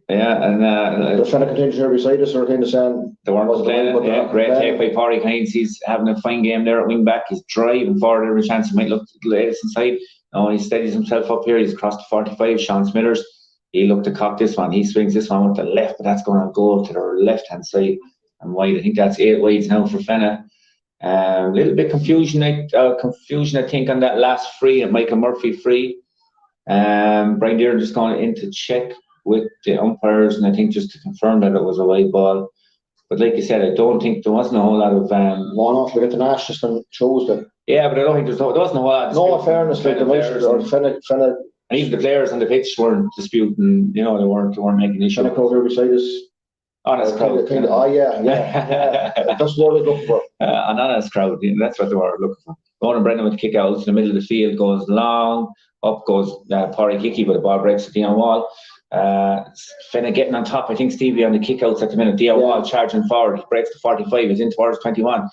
Yeah, and the Fenagh continues here beside us. We're kind of saying they weren't playing it. Yeah, great take by Pádraig Hines. He's having a fine game there at wing back. He's driving forward every chance. He might look the latest inside. No, he steadies himself up here. He's crossed the 45. Sean Smithers. He looked to cock this one. He swings this one with the left, but that's going to go to the left-hand side and wide. I think that's 8 wides now for Fenagh. A little bit confusion, I think, on that last free, and Michael Murphy free. Brian Deere just going in to check with the umpires, and I think just to confirm that it was a wide ball. But like you said, I don't think there wasn't a whole lot of one-off. Look at the Nash just on Tuesday. Yeah, but I don't think there wasn't a whole lot of no fairness. Like Fenagh. And even the players on the pitch weren't disputing, they weren't making issues. Fenagh crowd here beside us. Honest crowd. Yeah. That's what they're looking for. An honest crowd, that's what they were looking for. Ronan Brennan with kick outs in the middle of the field, goes long, up goes Pádraig Hickey, but the ball breaks at the on wall. Fenagh getting on top, I think, Stevie, on the kick outs at the minute. Dia Wall charging forward, he breaks to 45, he's in towards 21.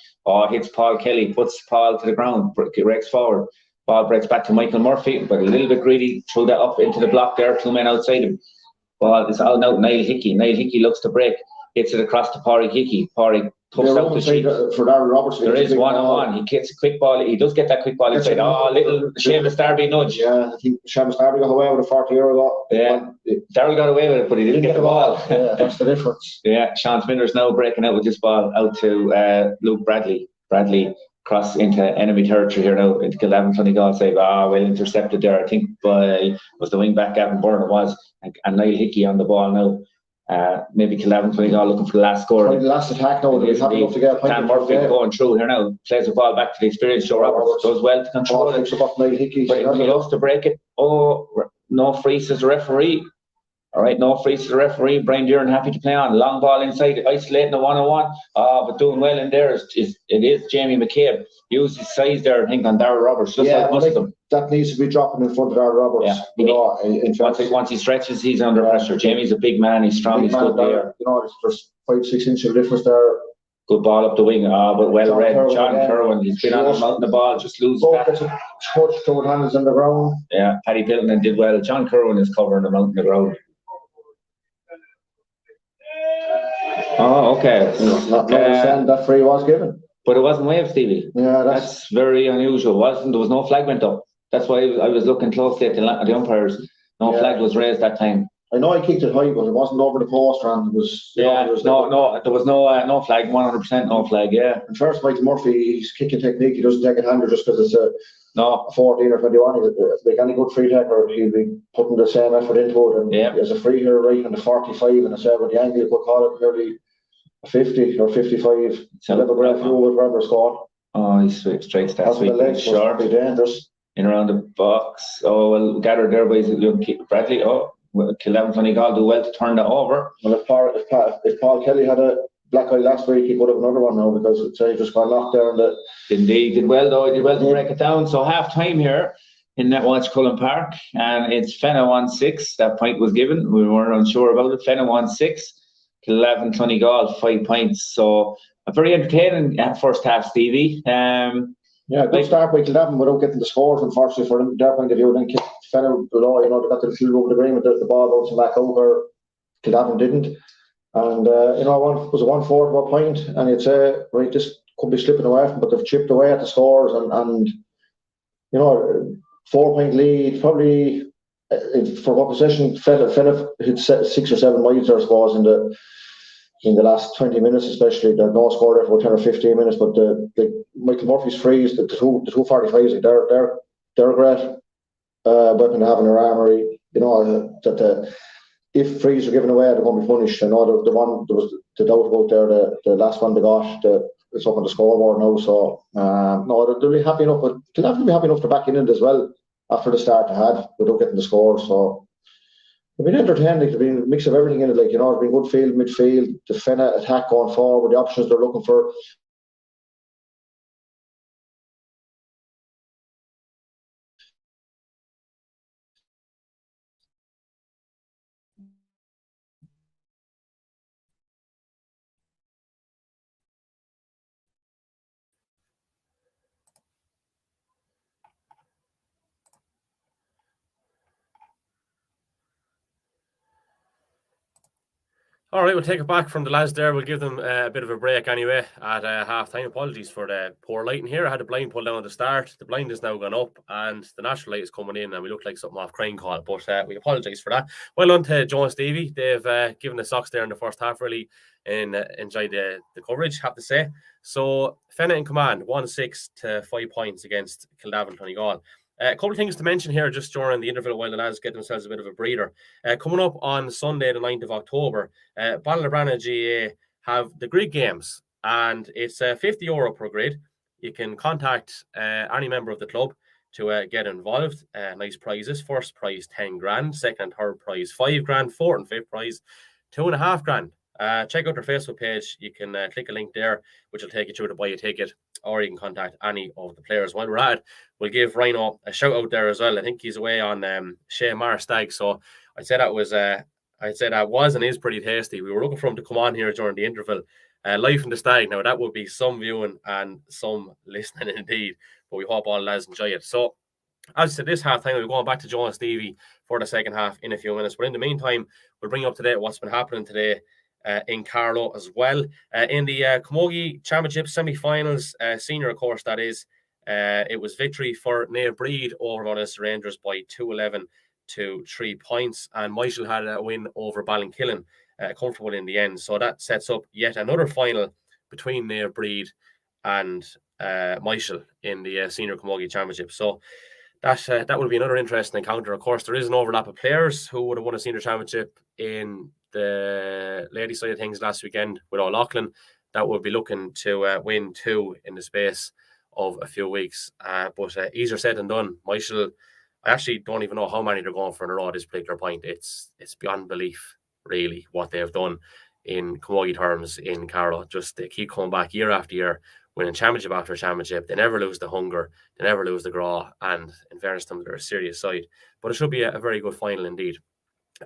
Hits Paul Kelly, puts Paul to the ground, breaks forward. Ball breaks back to Michael Murphy, but a little bit greedy, threw that up into the block there, 2 men outside him. Ball is all out, Niall Hickey. Niall Hickey looks to break, hits it across to Pádraig Hickey. Pádraig puts out the sheet. For Darryl Roberts, there is 1-on-1. He gets a quick ball. He does get that quick ball inside. Little Seamus Darby nudge. Yeah, I think Seamus Darby got away with it 40 years ago. Yeah, Darryl got away with it, but he didn't get the ball. Yeah, that's the difference. Yeah, Sean Smithers now breaking out with this ball out to Luke Bradley. Bradley cross into enemy territory here now into Kildavin. Clonegal save. Well intercepted there. I think was the wing back Gavin Byrne it was, and Niall Hickey on the ball now. Maybe Kildavin Clonegal looking for the last score. The last attack now. He's happy enough to get a point. Dan Murphy going through here now. Plays the ball back to the experienced Joe Roberts. Does well to control it. He loves to break it. Oh, no free, says the referee. All right, no frees to the referee. Brian Byrne happy to play on. Long ball inside, isolating the 1-on-1. But doing well in there is Jamie McCabe. Used his size there, I think, on Darryl Roberts. Just like most of them. That needs to be dropping in front of Darryl Roberts. Yeah. Once he stretches, he's under pressure. Jamie's a big man. He's strong. He's good there. There's 5-6 inches difference there. Good ball up the wing, but well read. John Kerwin, he's been on mounting the ball, just loses that. Gets a touch to handles on the ground. Yeah, Paddy Pilton did well. John Kerwin is covering the mountain the ground. Oh, okay. Notwithstanding that free was given. But it wasn't waved, Stevie. Yeah, that's very unusual. There was no flag went up. That's why I was looking closely at the umpires. No flag was raised that time. I know I kicked it high, but it wasn't over the post, and it was. There was no flag, 100% no flag. Yeah. And first, Michael Murphy, his kicking technique, he doesn't take it hander just because it's a 14 or 21. Like any good free taker, he'll be putting the same effort into it. And there's a free here right on the 45, and I said, with the angle, you could call it nearly 50 or 55. So have a great view with whoever scored. Oh, he strikes that sweet. The legs short. Be dangerous. In around the box. Oh, well, gathered there by Bradley. Oh. Kildavin Clonegal do well to turn that over. Well, if Paul Kelly had a black eye last week, he could have another one now because he just got locked there. He did well though. He did well to break it down. So half time here in Netwatch Cullen Park, and it's Fenagh 1-6. That point was given. We weren't unsure about it. Fenagh 1-6. Kildavin Clonegal 5 points. So a very entertaining first half, Stevie. Good start by Kildavin without getting the scores, unfortunately, for them. Their point of view, then Fenagh below, they got the field over the green with the ball bouncing back out where Kildavin didn't. And, it was a 1-4 to a point, and you'd say, right, this could be slipping away from, but they've chipped away at the scores, and 4-point lead, probably, for what possession, Fenagh hit 6 or 7 miles, I suppose, in the last 20 minutes, especially. There's no score there for 10 or 15 minutes, but Michael Murphy's frees, the two 45s, they're a great weapon to have in their armoury. If frees are given away, they're going to be punished. I know the one there was the doubt about there, the last one they got, it's up on the scoreboard now. So they'll be happy enough, but they'll have to be happy enough to back in it as well after the start they had without getting the score. So it's been entertaining. It's been a mix of everything in it. It's been good field, midfield, the Fenagh attack going forward, the options they're looking for. All right, we'll take it back from the lads there. We'll give them a bit of a break anyway at half-time. Apologies for the poor lighting here. I had the blind pulled down at the start. The blind has now gone up and the natural light is coming in and we look like something off Crane Call, but we apologise for that. Well done to Joe and Stevie. They've given the socks there in the first half, really enjoyed the coverage, have to say. So Fenagh in command, 1-6 to 5 points against Kildavin Clonegal. A couple of things to mention here just during the interval while the lads get themselves a bit of a breather. Coming up on Sunday, the 9th of October, Bagenalstown GA have the grid games, and it's €50 per grid. You can contact any member of the club to get involved. Nice prizes. First prize 10 grand, second and third prize 5 grand, fourth and fifth prize 2.5 grand. Check out their Facebook page. You can click a link there, which will take you through to buy a ticket, or you can contact any of the players. While we're at it, we'll give Rhino a shout out there as well. I think he's away on Shea Mar Stag, so I'd say that was and is pretty tasty. We were looking for him to come on here during the interval. Live from the Stag. Now that would be some viewing and some listening indeed, but we hope all lads enjoy it. So as I said, this half time we're going back to Joe and Stevie for the second half in a few minutes, but in the meantime we'll bring you up to date what's been happening today in Carlow as well. In the Camogie Championship semi-finals, senior of course that is, it was victory for Naomh Breed over Munster Rangers by 2-11 to 3 points, and Michael had a win over Ballinkillen, comfortable in the end. So that sets up yet another final between Naomh Breed and Michael in the senior Camogie Championship. So that will be another interesting encounter. Of course, there is an overlap of players who would have won a senior championship in the ladies' side of things last weekend with O'Loughlin, that would be looking to win 2 in the space of a few weeks. But easier said than done. Michael, I actually don't even know how many they're going for in a row at this particular point. It's beyond belief, really, what they've done in camogie terms in Carlow. Just they keep coming back year after year, winning championship after championship. They never lose the hunger. They never lose the graw. And in fairness to them, they're a serious side. But it should be a very good final indeed.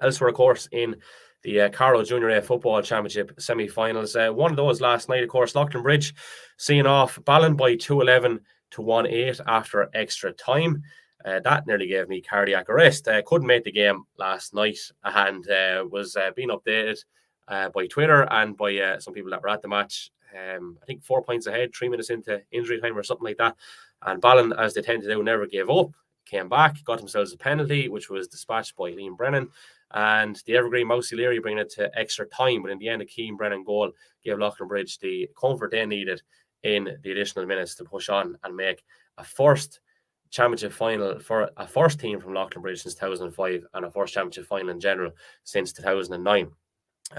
Elsewhere, of course, in the Carlow Junior A Football Championship semi-finals. One of those last night, of course, Loughlin Bridge seeing off Ballin by 2-11 to 1-8 after extra time. That nearly gave me cardiac arrest. Couldn't make the game last night and was being updated by Twitter and by some people that were at the match. I think 4 points ahead, 3 minutes into injury time or something like that. And Ballin, as they tend to do, never gave up. Came back, got themselves a penalty, which was dispatched by Liam Brennan. And the evergreen Mousy Leary bringing it to extra time. But in the end, a Keane Brennan goal gave Loughlin Bridge the comfort they needed in the additional minutes to push on and make a first championship final for a first team from Loughlin Bridge since 2005 and a first championship final in general since 2009.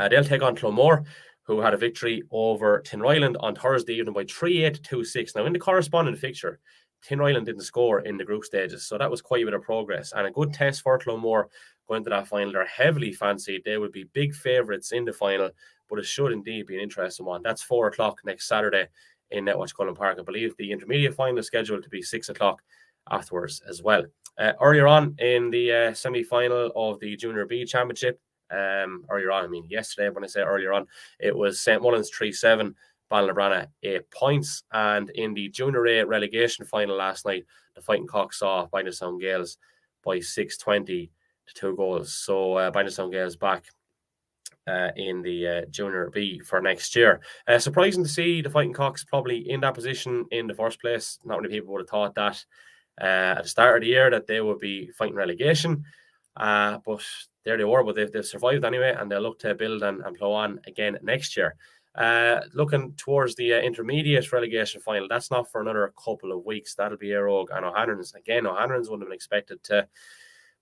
They'll take on Clonmore, who had a victory over Tinryland on Thursday evening by 3-8 to 2-6. Now, in the corresponding fixture, Tinryland didn't score in the group stages, so that was quite a bit of progress and a good test for Clonmore going to that final. They're heavily fancied. They would be big favourites in the final, but it should indeed be an interesting one. That's 4 o'clock next Saturday in Netwatch Cullen Park. I believe the intermediate final is scheduled to be 6 o'clock afterwards as well. Earlier on in the semi-final of the Junior B Championship, yesterday, when I say earlier on, it was St. Mullins 3-7, Ballinabranna 8 points. And in the Junior A relegation final last night, the Fighting Cocks saw Bagenalstown Gales by 6-20 to 2 goals. So Bagenalstown Gales back in the Junior B for next year. Surprising to see the Fighting Cocks probably in that position in the first place. Not many people would have thought that at the start of the year that they would be fighting relegation. But there they were, but they've survived anyway, and they'll look to build and plow on again next year. Looking towards the intermediate relegation final, that's not for another couple of weeks. That'll be Aerogue and O'Hanlon's. Again, O'Hanlon's wouldn't have been expected to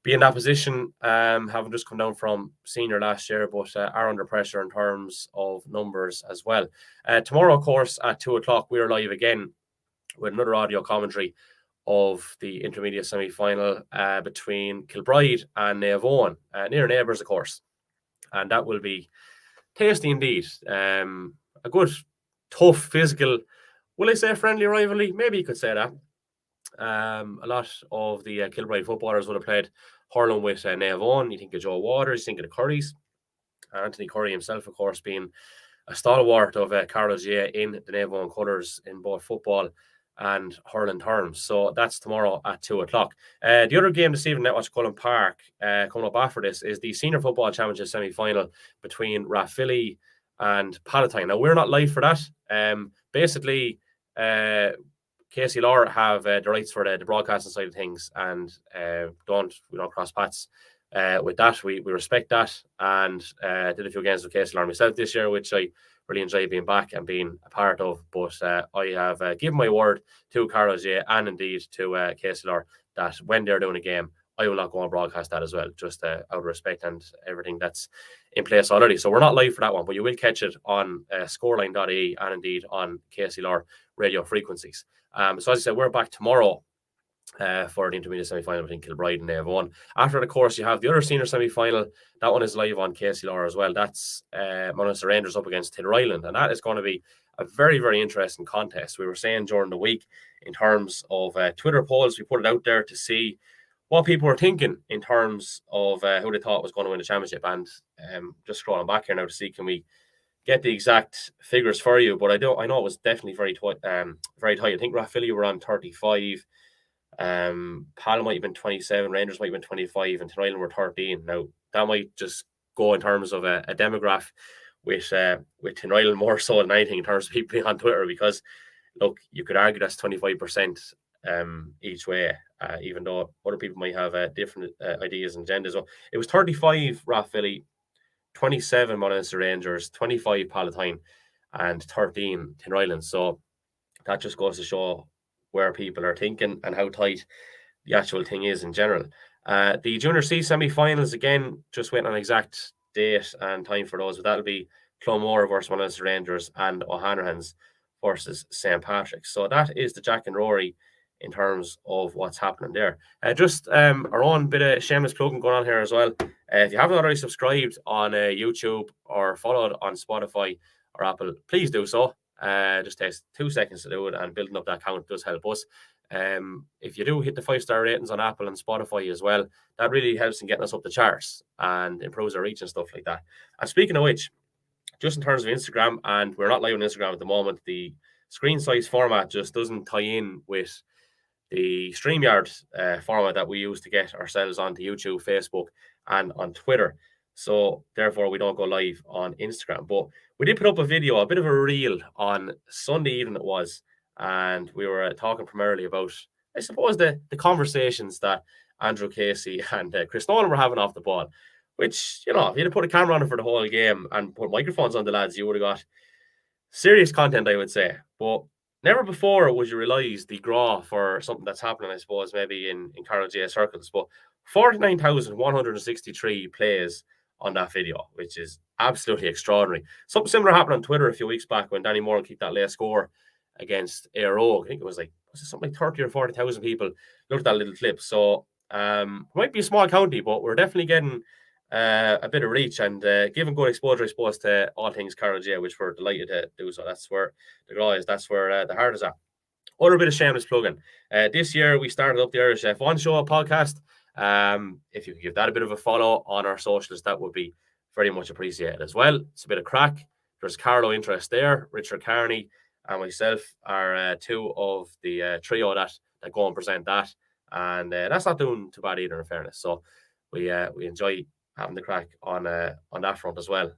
be in that position, having just come down from senior last year, but are under pressure in terms of numbers as well. Tomorrow, of course, at 2 o'clock, we're live again with another audio commentary of the intermediate semi-final between Kilbride and Navan, near neighbours, of course. And that will be tasty indeed. A good, tough, physical, will I say friendly rivalry? Maybe you could say that. A lot of the Kilbride footballers would have played hurling with Navan. You think of Joe Waters, you think of the Currys. Anthony Curry himself, of course, being a stalwart of Carlow GA in the Navan colours in both football and hurling terms. So that's tomorrow at 2 o'clock. The other game this evening at Netwatch Cullen Park, coming up after this, is the Senior Football Championship semi-final between Rathvilly and Palatine. Now, we're not live for that. Basically, Casey Law have the rights for the broadcasting side of things, and we don't cross paths with that. We respect that, and did a few games with Casey Law myself this year, which I really enjoy being back and being a part of. But I have given my word to Carlow J and indeed to Casey Law that when they're doing a game, I will not go and broadcast that as well, just out of respect and everything that's in place already. So we're not live for that one, but you will catch it on scoreline.ie and indeed on Casey Law radio frequencies. So as I said, we're back tomorrow for the intermediate semi-final between Kilbride and Navan. After that, of course, you have the other senior semi-final. That one is live on Casey Law as well. That's Munster Rangers up against Tinryland, and that is going to be a very, very interesting contest. We were saying during the week in terms of Twitter polls, we put it out there to see what people were thinking in terms of who they thought was going to win the championship. And just scrolling back here now to see, can we get the exact figures for you? But I know it was definitely very tight. I think Rathvilly were on 35. Pal might have been 27, Rangers might have been 25, and Tinryland were 13. Now, that might just go in terms of a demographic with Tinryland more so than anything in terms of people being on Twitter, because, look, you could argue that's 25% each way, even though other people might have different ideas and agendas. So it was 35 Rathvilly, 27 Munster Rangers, 25 Palatine, and 13 Tinryland. So that just goes to show where people are thinking and how tight the actual thing is in general. The Junior C semi-finals, again, just waiting on exact date and time for those, but that'll be Clonmore versus Munster Rangers and O'Hanrahan's versus St. Patrick's. So that is the Jack and Rory in terms of what's happening there. Just our own bit of shameless plugging going on here as well. If you haven't already subscribed on YouTube or followed on Spotify or Apple, please do so. Just takes 2 seconds to do it, and building up that account does help us. If you do hit the 5-star ratings on Apple and Spotify as well, that really helps in getting us up the charts and improves our reach and stuff like that. And speaking of which, just in terms of Instagram, and we're not live on Instagram at the moment, the screen size format just doesn't tie in with the StreamYard format that we use to get ourselves onto YouTube, Facebook, and on Twitter. So therefore, we don't go live on Instagram. But we did put up a video, a bit of a reel on Sunday evening it was, and we were talking primarily about, I suppose, the conversations that Andrew Casey and Chris Nolan were having off the ball, which, you know, if you'd have put a camera on it for the whole game and put microphones on the lads, you would have got serious content, I would say. But never before would you realise the draw for something that's happening, I suppose, maybe in Carlow J circles. But 49,163 plays on that video, which is absolutely extraordinary. Something similar happened on Twitter a few weeks back when Danny Moore kicked that late score against ARO. I think it was something like 30 or 40,000 people looked at that little clip. So it might be a small county, but we're definitely getting a bit of reach and giving good exposure, I suppose, to all things Carlow J, which we're delighted to do. So that's where the draw is. That's where the heart is at. Other bit of shameless plugging. This year we started up the Irish F1 Show podcast. If you could give that a bit of a follow on our socials, that would be very much appreciated as well. It's a bit of crack. There's Carlow interest there. Richard Carney and myself are two of the trio that go and present that, and that's not doing too bad either, in fairness. So we enjoy having the crack on that front as well.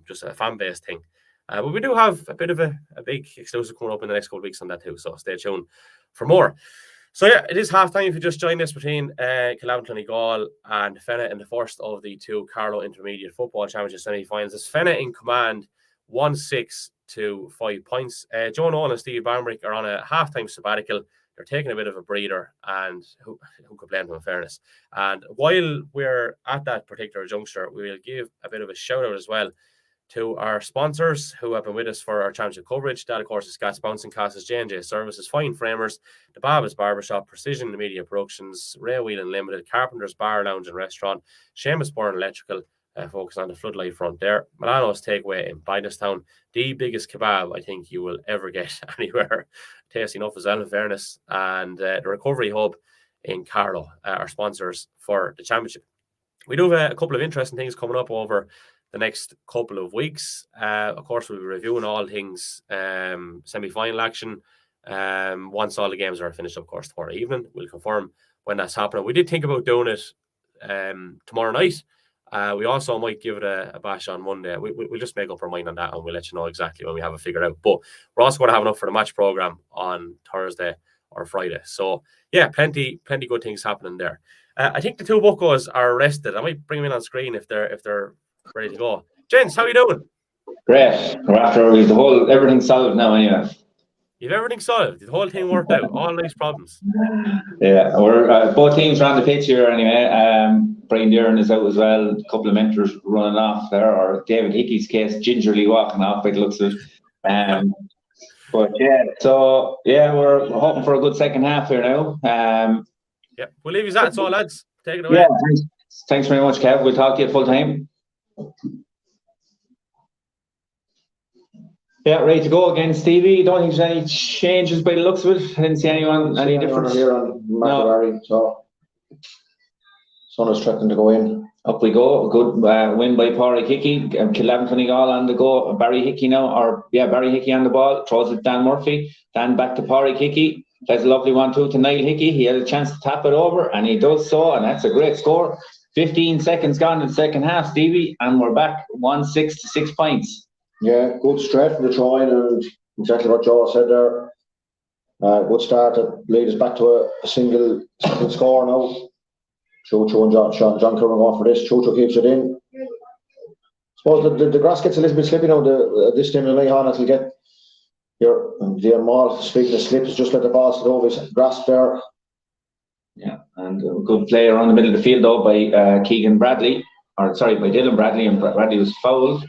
Just a fan-based thing. But we do have a bit of a big exclusive coming up in the next couple of weeks on that too, so stay tuned for more. So yeah, it is half time if you just joined us between Kildavin, Clonegal and Fenagh in the first of the two Carlow Intermediate Football Championship semi-finals. It's Fenagh in command, 1-6 to 5 points. Joe Nolan and Stephen Bambrick are on a half-time sabbatical. They're taking a bit of a breather, and who could blame them, in fairness. And while we're at that particular juncture, we will give a bit of a shout out as well to our sponsors who have been with us for our championship coverage. That, of course, is Scats, Bouncing Castles, J&J Services, Fine Framers, the Babas Barbershop, Precision Media Productions, Whelan Limited, Carpenter's Bar, Lounge and Restaurant, Seamus Byrne Electrical, focus on the floodlight front there. Milano's Takeaway in Bagenalstown, the biggest kebab I think you will ever get anywhere. Tasty enough as well, in fairness. And the Recovery Hub in Carlow, our sponsors for the championship. We do have a couple of interesting things coming up over the next couple of weeks. Of course, we'll be reviewing all things semi-final action. Once all the games are finished, of course, tomorrow evening. We'll confirm when that's happening. We did think about doing it tomorrow night. We also might give it a bash on Monday. We'll just make up our mind on that, and we'll let you know exactly when we have it figured out. But we're also going to have enough for the match programme on Thursday or Friday. So, yeah, plenty good things happening there. I think the two buckos are rested. I might bring them in on screen if they're ready to go. Gents, how are you doing? Great. We're after everything's solved now anyway. You've everything solved. The whole thing worked out. All nice problems. Yeah, we're both teams are on the pitch here anyway. Brian Byrne is out as well. A couple of mentors running off there, or David Hickey's case gingerly walking off by the looks of it. But yeah, so yeah, we're hoping for a good second half here now. Yeah, we'll leave you that. So lads, take it away. Yeah, thanks very much, Kev. We'll talk to you full time. Yeah, ready to go again, Stevie. Don't think there's any changes by the looks of it. I didn't see anyone any difference here on no. So Son is threatening to go in. Up we go. A good win by Pádraig Hickey. Kildavin Clonegal on the go. Barry Hickey now, Barry Hickey on the ball. Throws it Dan Murphy. Dan back to Pádraig Hickey. That's a lovely 1-2 to Niall Hickey. He had a chance to tap it over, and he does so, and that's a great score. 15 seconds gone in the second half, Stevie, and we're back 1-6 to 6 points. Yeah, good straight from the try-in, and exactly what Joe said there. Good start that lead us back to a single score now. Chucho and John Curran going for this. Chucho keeps it in. I suppose the grass gets a little bit slippy now. This time of the night on, it'll get the Mall. Speaking of slips, just let the ball slip over his grasp there. Yeah, and a good play around the middle of the field though by Keegan Bradley, by Dylan Bradley, and Bradley was fouled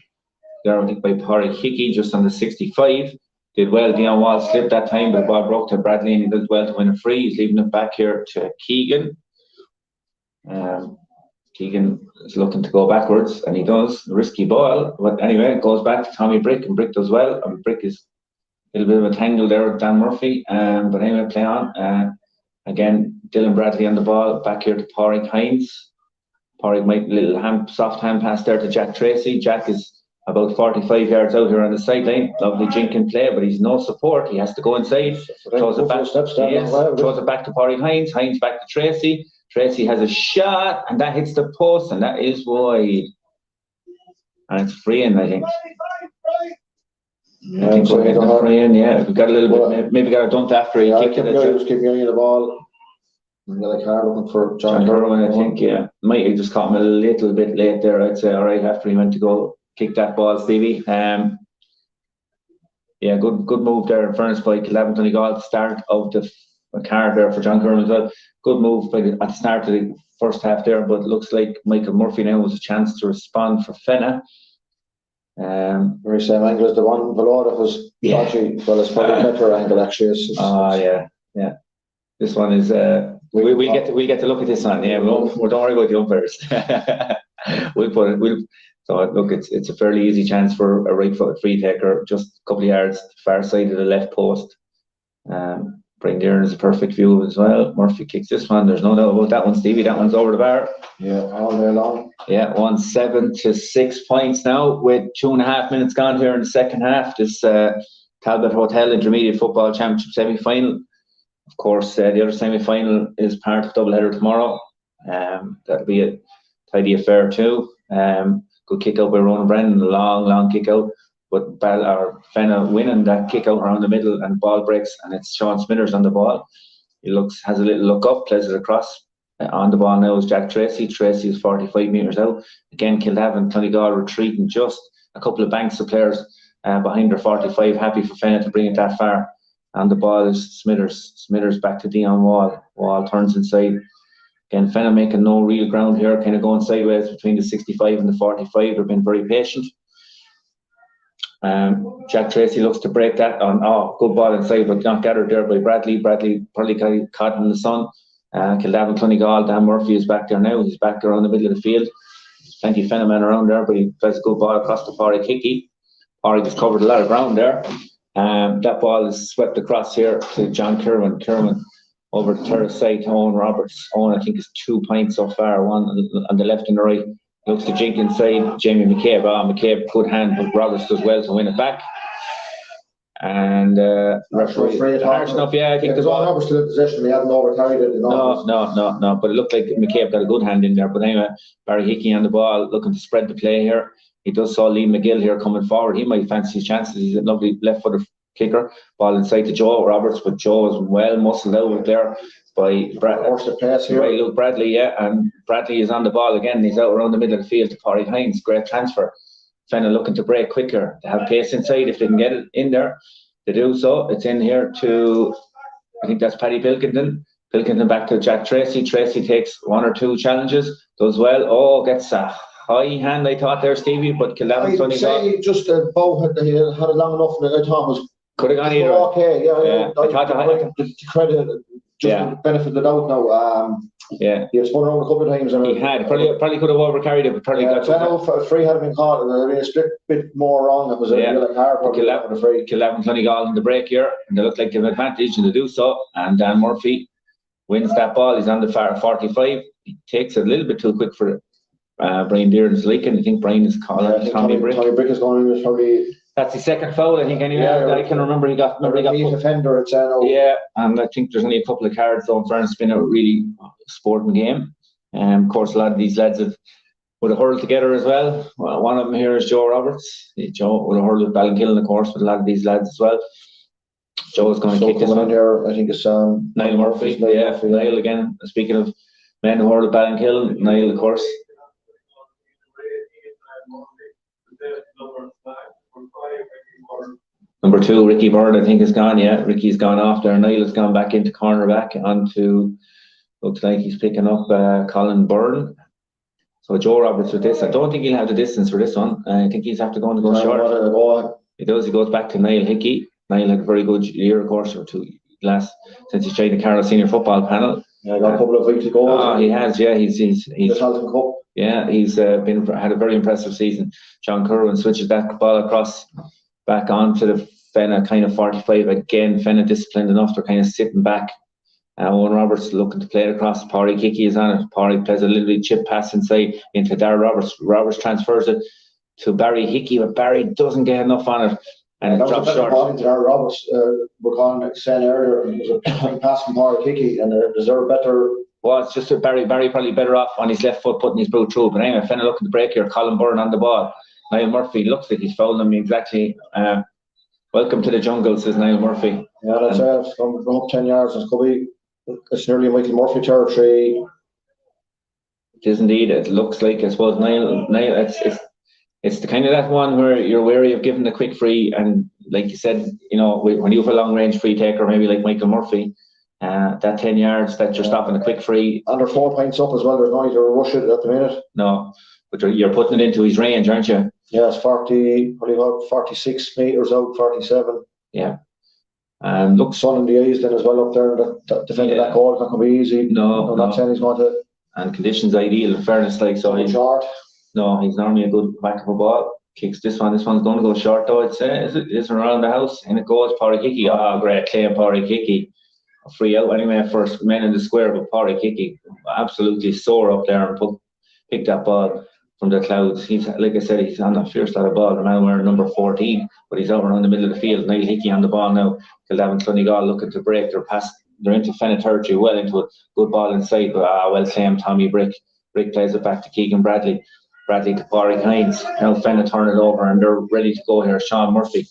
there, I think, by Pádraig Hickey just on the 65. Did well. Dion Wall slipped that time, but the ball broke to Bradley, and he does well to win a free. He's leaving it back here to Keegan. Keegan is looking to go backwards, and he does. Risky ball, but anyway, it goes back to Tommy Brick, and Brick does well. And Brick is a little bit of a tangle there with Dan Murphy, but anyway, play on. Again, Dylan Bradley on the ball, back here to Pádraig Hines. Pádraig might little soft hand pass there to Jack Tracy. Jack is about 45 yards out here on the sideline. Lovely jinking play, but he's no support. He has to go inside. Throws it back to Pádraig Hines. Hines back to Tracy. Tracy has a shot, and that hits the post, and that is wide. And it's free in, I think. I think we're getting a free in, yeah. We got a little bit, maybe got a dunt after he kicked it. Just keep your eye on the ball. Like hard looking for John Kerwin, I think, yeah. Might have just caught him a little bit late there, I'd say, all right, after he went to go kick that ball, Stevie. Yeah, good move there in fairness by Kildavin Clonegal. Start of the card there for John Kerwin as well. Good move at the start of the first half there, but it looks like Michael Murphy now has a chance to respond for Fenagh. Very same angle as the one below that was dodgy. Well, it's probably a better angle actually. Yeah. This one is we'll get to look at this one. Yeah, we don't worry about the umpires. So look, it's a fairly easy chance for a right foot free taker, just a couple of yards far side of the left post. Brian Dearn is a perfect view as well. Murphy kicks this one. There's no doubt about that one, Stevie. That one's over the bar. Yeah, all day long. Yeah, 7 to 6 points now with 2.5 minutes gone here in the second half. This Talbot Hotel Intermediate Football Championship semi-final. Of course, the other semi-final is part of doubleheader tomorrow. That'll be a tidy affair too. Good kick out by Ronan Brennan, long kick out. But Fenagh winning that kick out around the middle, and ball breaks, and it's Sean Smithers on the ball. He has a little look up, plays it across. On the ball now is Jack Tracy. Tracy is 45 metres out. Again, Kildavin Clonegal retreating just a couple of banks of players behind their 45. Happy for Fenagh to bring it that far. And the ball is Smithers. Smithers back to Dion Wall. Wall turns inside. Again, Fenagh making no real ground here, kind of going sideways between the 65 and the 45. They've been very patient. Jack Tracy looks to break that on. Good ball inside, but not gathered there by Bradley. Bradley probably caught in the sun. Kildavin Clonegal, Dan Murphy is back there now. He's back there on the middle of the field. There's plenty of Fenagh men around there, but he plays a good ball across the Pádraig Hickey. Pádraig just covered a lot of ground there. That ball is swept across here to John Kerwin. Kerwin over the third side to Owen Roberts. Owen, I think, is 2 points so far, one on the left and the right. Looks to jink inside. Jamie McCabe. McCabe, good hand, but Roberts does well to win it back. And referee, harsh enough, yeah. I think there's one. Roberts still in possession. He hadn't overcarried it. No. But it looked like McCabe got a good hand in there. But anyway, Barry Hickey on the ball, looking to spread the play here. He does saw Liam McGill here coming forward. He might fancy his chances. He's a lovely left-footed kicker. Ball inside to Joe Roberts, but Joe is well muscled out there by Luke Bradley, and Bradley is on the ball again. He's out around the middle of the field to Pádraig Hines. Great transfer. Fenagh looking to break quicker. They have pace inside if they can get it in there. They do so. It's in here to, I think that's Paddy Pilkington. Pilkington back to Jack Tracy. Tracy takes 1 or 2 challenges. Does well. Gets a high hand, I thought there, Stevie, but Kildavin Clonegal. I'd say just Bow had it long enough, and I thought it was. Could have gone either. Okay, yeah. I thought the credit, just the benefit of the doubt now. He had spun around a couple of times. He had probably could have overcarried it, but probably got to. Free had been caught. A split bit more wrong. It was a real hard. Kildavin Clonegal in the break here, and they look like they have advantage, and they do so. And Dan Murphy wins that ball. He's on the far 45. He takes it a little bit too quick for Brian Dearden's leaking. I think Brian is calling Tommy Brick. Tommy Brick is going in probably. That's his second foul, I think. Anyway, I can remember he got defender. Yeah, and I think there's only a couple of cards. So in fairness, it's been a really sporting game. Of course, a lot of these lads would have hurled together as well. One of them here is Joe Roberts. Joe would have hurled with Ballinkillen, of course, with a lot of these lads as well. Joe is going to kick this one. Here, I think it's Niall Murphy. Niall again. Speaking of men who hurled with Ballinkillen, Niall, of course. Number 2, Ricky Byrne, I think, is gone. Yeah, Ricky's gone off there. Niall has gone back into cornerback onto, looks like he's picking up Colin Byrne. So Joe Roberts with this. I don't think he'll have the distance for this one. I think he's have to go short. He does. He goes back to Niall Hickey. Niall had a very good year, of course, or two since he's joined the Carlow Senior Football Panel. Yeah, got a couple of weekly goals. Oh, he has, yeah. He's the Halton Cup. Yeah, he's had a very impressive season. John Curran switches that ball across back onto the Fenagh kind of 45 again. Fenagh disciplined enough, they're kind of sitting back. Owen Roberts looking to play it across. Parry Kiki is on it. Parry plays a little bit chip pass inside into Darrell Roberts. Roberts transfers it to Barry Hickey, but Barry doesn't get enough on it. And it drops short. To Darrell Roberts, we're calling saying earlier, it was a pass from Parry Kiki, and they deserve better. Well, it's just that Barry probably better off on his left foot putting his boot through. But anyway, Fenagh looking to break here. Colin Byrne on the ball. Niall Murphy looks like he's fouling him exactly. Welcome to the jungle, says Niall Murphy. Yeah, that's it. It's going up 10 yards. It's nearly Michael Murphy territory. It is indeed. It looks like, I suppose, Niall it's the kind of that one where you're wary of giving the quick free, and like you said, when you have a long range free taker, maybe like Michael Murphy, that 10 yards that you're stopping a quick free. And they're 4 points up as well. There's no need to rush it at the minute. No, but you're putting it into his range, aren't you? Yeah, it's 46 metres out, 47. Yeah. And look, sun in the eyes then as well up there. Defending that goal is not going to be easy. No, not saying he's going to. And conditions ideal, in fairness, like so. He's short. No, he's normally a good back of a ball. Kicks this one. This one's going to go short though. I'd say is it around the house? And it goes Parry Kiki. Oh, great claim, Parry Kiki. A free out anyway for men in the square, but Parry Kiki absolutely sore up there and picked that ball from the clouds. He's, like I said, he's on a fierce lot of ball. The man wearing number 14, but he's over around the middle of the field. Niall Hickey on the ball now. Kildavin Clonegal looking to break their pass. They're into Fenagh territory, well into it. Good ball inside, but well claimed Tommy Brick. Brick plays it back to Keegan Bradley. Bradley to Barry Hines. Now Fenagh turn it over and they're ready to go here. Sean Murphy.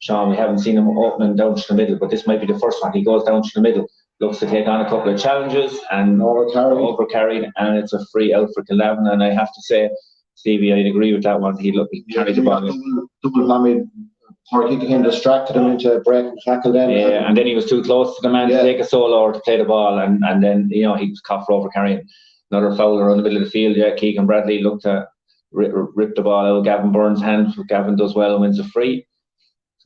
Sean, we haven't seen him opening down to the middle, but this might be the first one. He goes down to the middle, looks to take on a couple of challenges and overcarried, and it's a free out for Kildavin. And I have to say, Stevie, I'd agree with that one. He carried the ball. Double whammy. Parky came distracted him into breaking tackle then. Yeah, and then he was too close to the man to take a solo or to play the ball, and then he was caught for overcarrying. Another foul around the middle of the field. Yeah, Keegan Bradley looked to rip the ball out of Gavin Byrne's hand. Gavin does well and wins a free.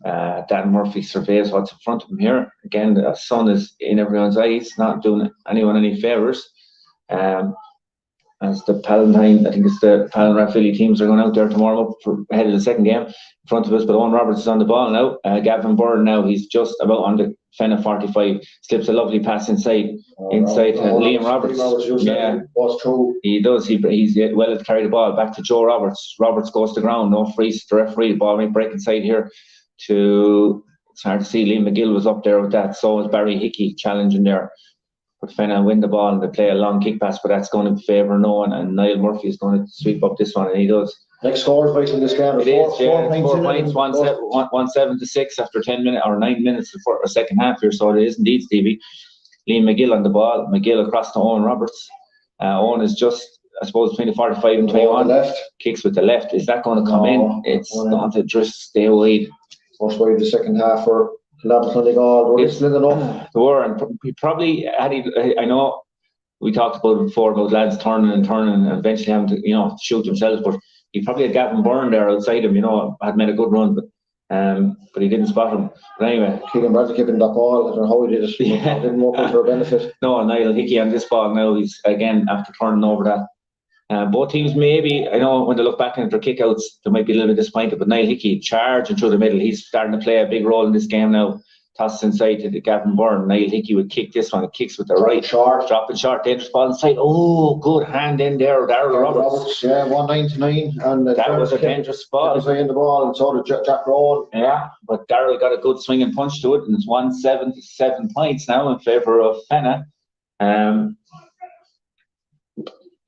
Dan Murphy surveys what's in front of him here. Again, the sun is in everyone's eyes, not doing anyone any favours. As the Palatine, I think it's the Palatine Rathvilly teams are going out there tomorrow ahead of the second game in front of us. But Owen Roberts is on the ball now. Gavin Byrne now, he's just about on the Fenagh 45. Slips a lovely pass inside Liam Roberts. Yeah, he does. He's well to carry the ball back to Joe Roberts. Roberts goes to ground. No freeze. The referee. The ball might break inside here. It's hard to see. Liam McGill was up there with that. So was Barry Hickey challenging there. But Fenagh win the ball and they play a long kick pass, but that's going to favour Nolan, and Niall Murphy is going to sweep up this one, and he does. Next score is vital in this game. It is, yeah. 4 points, 1-7-6 after 10 minutes or 9 minutes before a second half here, so it is indeed, Stevie. Liam McGill on the ball, McGill across to Owen Roberts. Owen is just, I suppose, between the 45 and 21. Left. Kicks with the left. Is that going to come in? It's going to just stay wide. First wide the second half for Clonegal. We're listening enough. They were, and we probably had. I know we talked about it before about lads turning and eventually having to shoot themselves, but he probably had Gavin Byrne there outside him. Had made a good run, but he didn't spot him. But anyway, Keegan Bradley keeping that ball. I don't know how he did it. Yeah. It didn't work out for a benefit. No, Niall Hickey on this ball now. He's again after turning over that. Both teams maybe, I know when they look back at their kickouts, they might be a little bit disappointed, but Niall Hickey charging through the middle. He's starting to play a big role in this game now. Tosses inside to Gavin Byrne. Niall Hickey would kick this one. It kicks with the right. Dropping short. Dangerous ball inside. Oh, good hand in there. Darrell Roberts. Yeah, 1-9-9. And that was a dangerous ball. He was in the ball, and so did Jack Rowan. Yeah, but Darrell got a good swing and punch to it, and it's 1-7 points now in favour of Fenagh.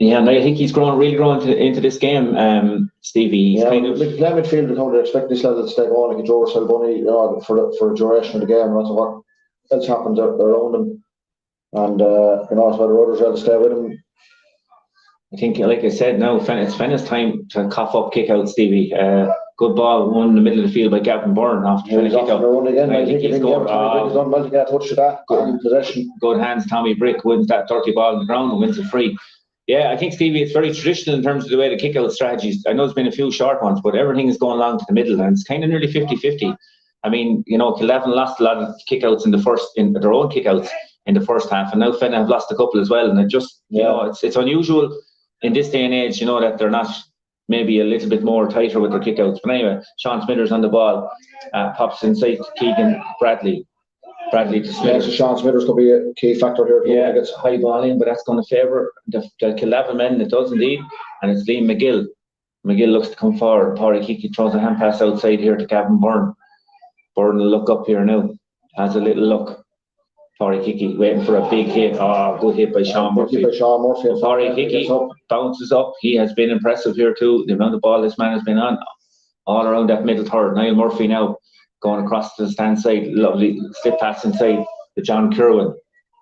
Yeah, Niall Hickey's really grown into this game, Stevie. He's kind of midfield, we don't expect this lad to stay going like a George Selboni for the duration of the game. That's what else happens around him, and that's why the others will stay with him. I think, like I said, now it's Fenagh's time to cough up kick out, Stevie. Good ball, won in the middle of the field by Gavin Byrne after Fenagh kick out. I think he's done well to get a touch of that. Good possession. Good hands. Tommy Brick wins that dirty ball on the ground and wins a free. Yeah, I think, Stevie, it's very traditional in terms of the way the kick-out strategies. I know there's been a few short ones, but everything is going along to the middle, and it's kind of nearly 50-50. I mean, Kildavin lost a lot of kickouts in their own kickouts in the first half, and now Fenagh have lost a couple as well. And it just, it's unusual in this day and age, that they're not maybe a little bit more tighter with their kickouts. But anyway, Sean Smithers on the ball, pops inside to Keegan Bradley to Smithers. So Sean Smithers could be a key factor here. Yeah, it's high ball in, but that's going to favour the Kildavin men. It does indeed, and it's Liam McGill. McGill looks to come forward. Pádraig Hickey throws a hand pass outside here to Gavin Byrne. Byrne will look up here now. Has a little look. Pádraig Hickey waiting for a big hit. Oh, good hit by Sean Murphy. Pádraig Hickey bounces up. He has been impressive here too. The amount of ball this man has been on all around that middle third. Niall Murphy now going across to the stand side. Lovely slip pass inside to John Kirwan.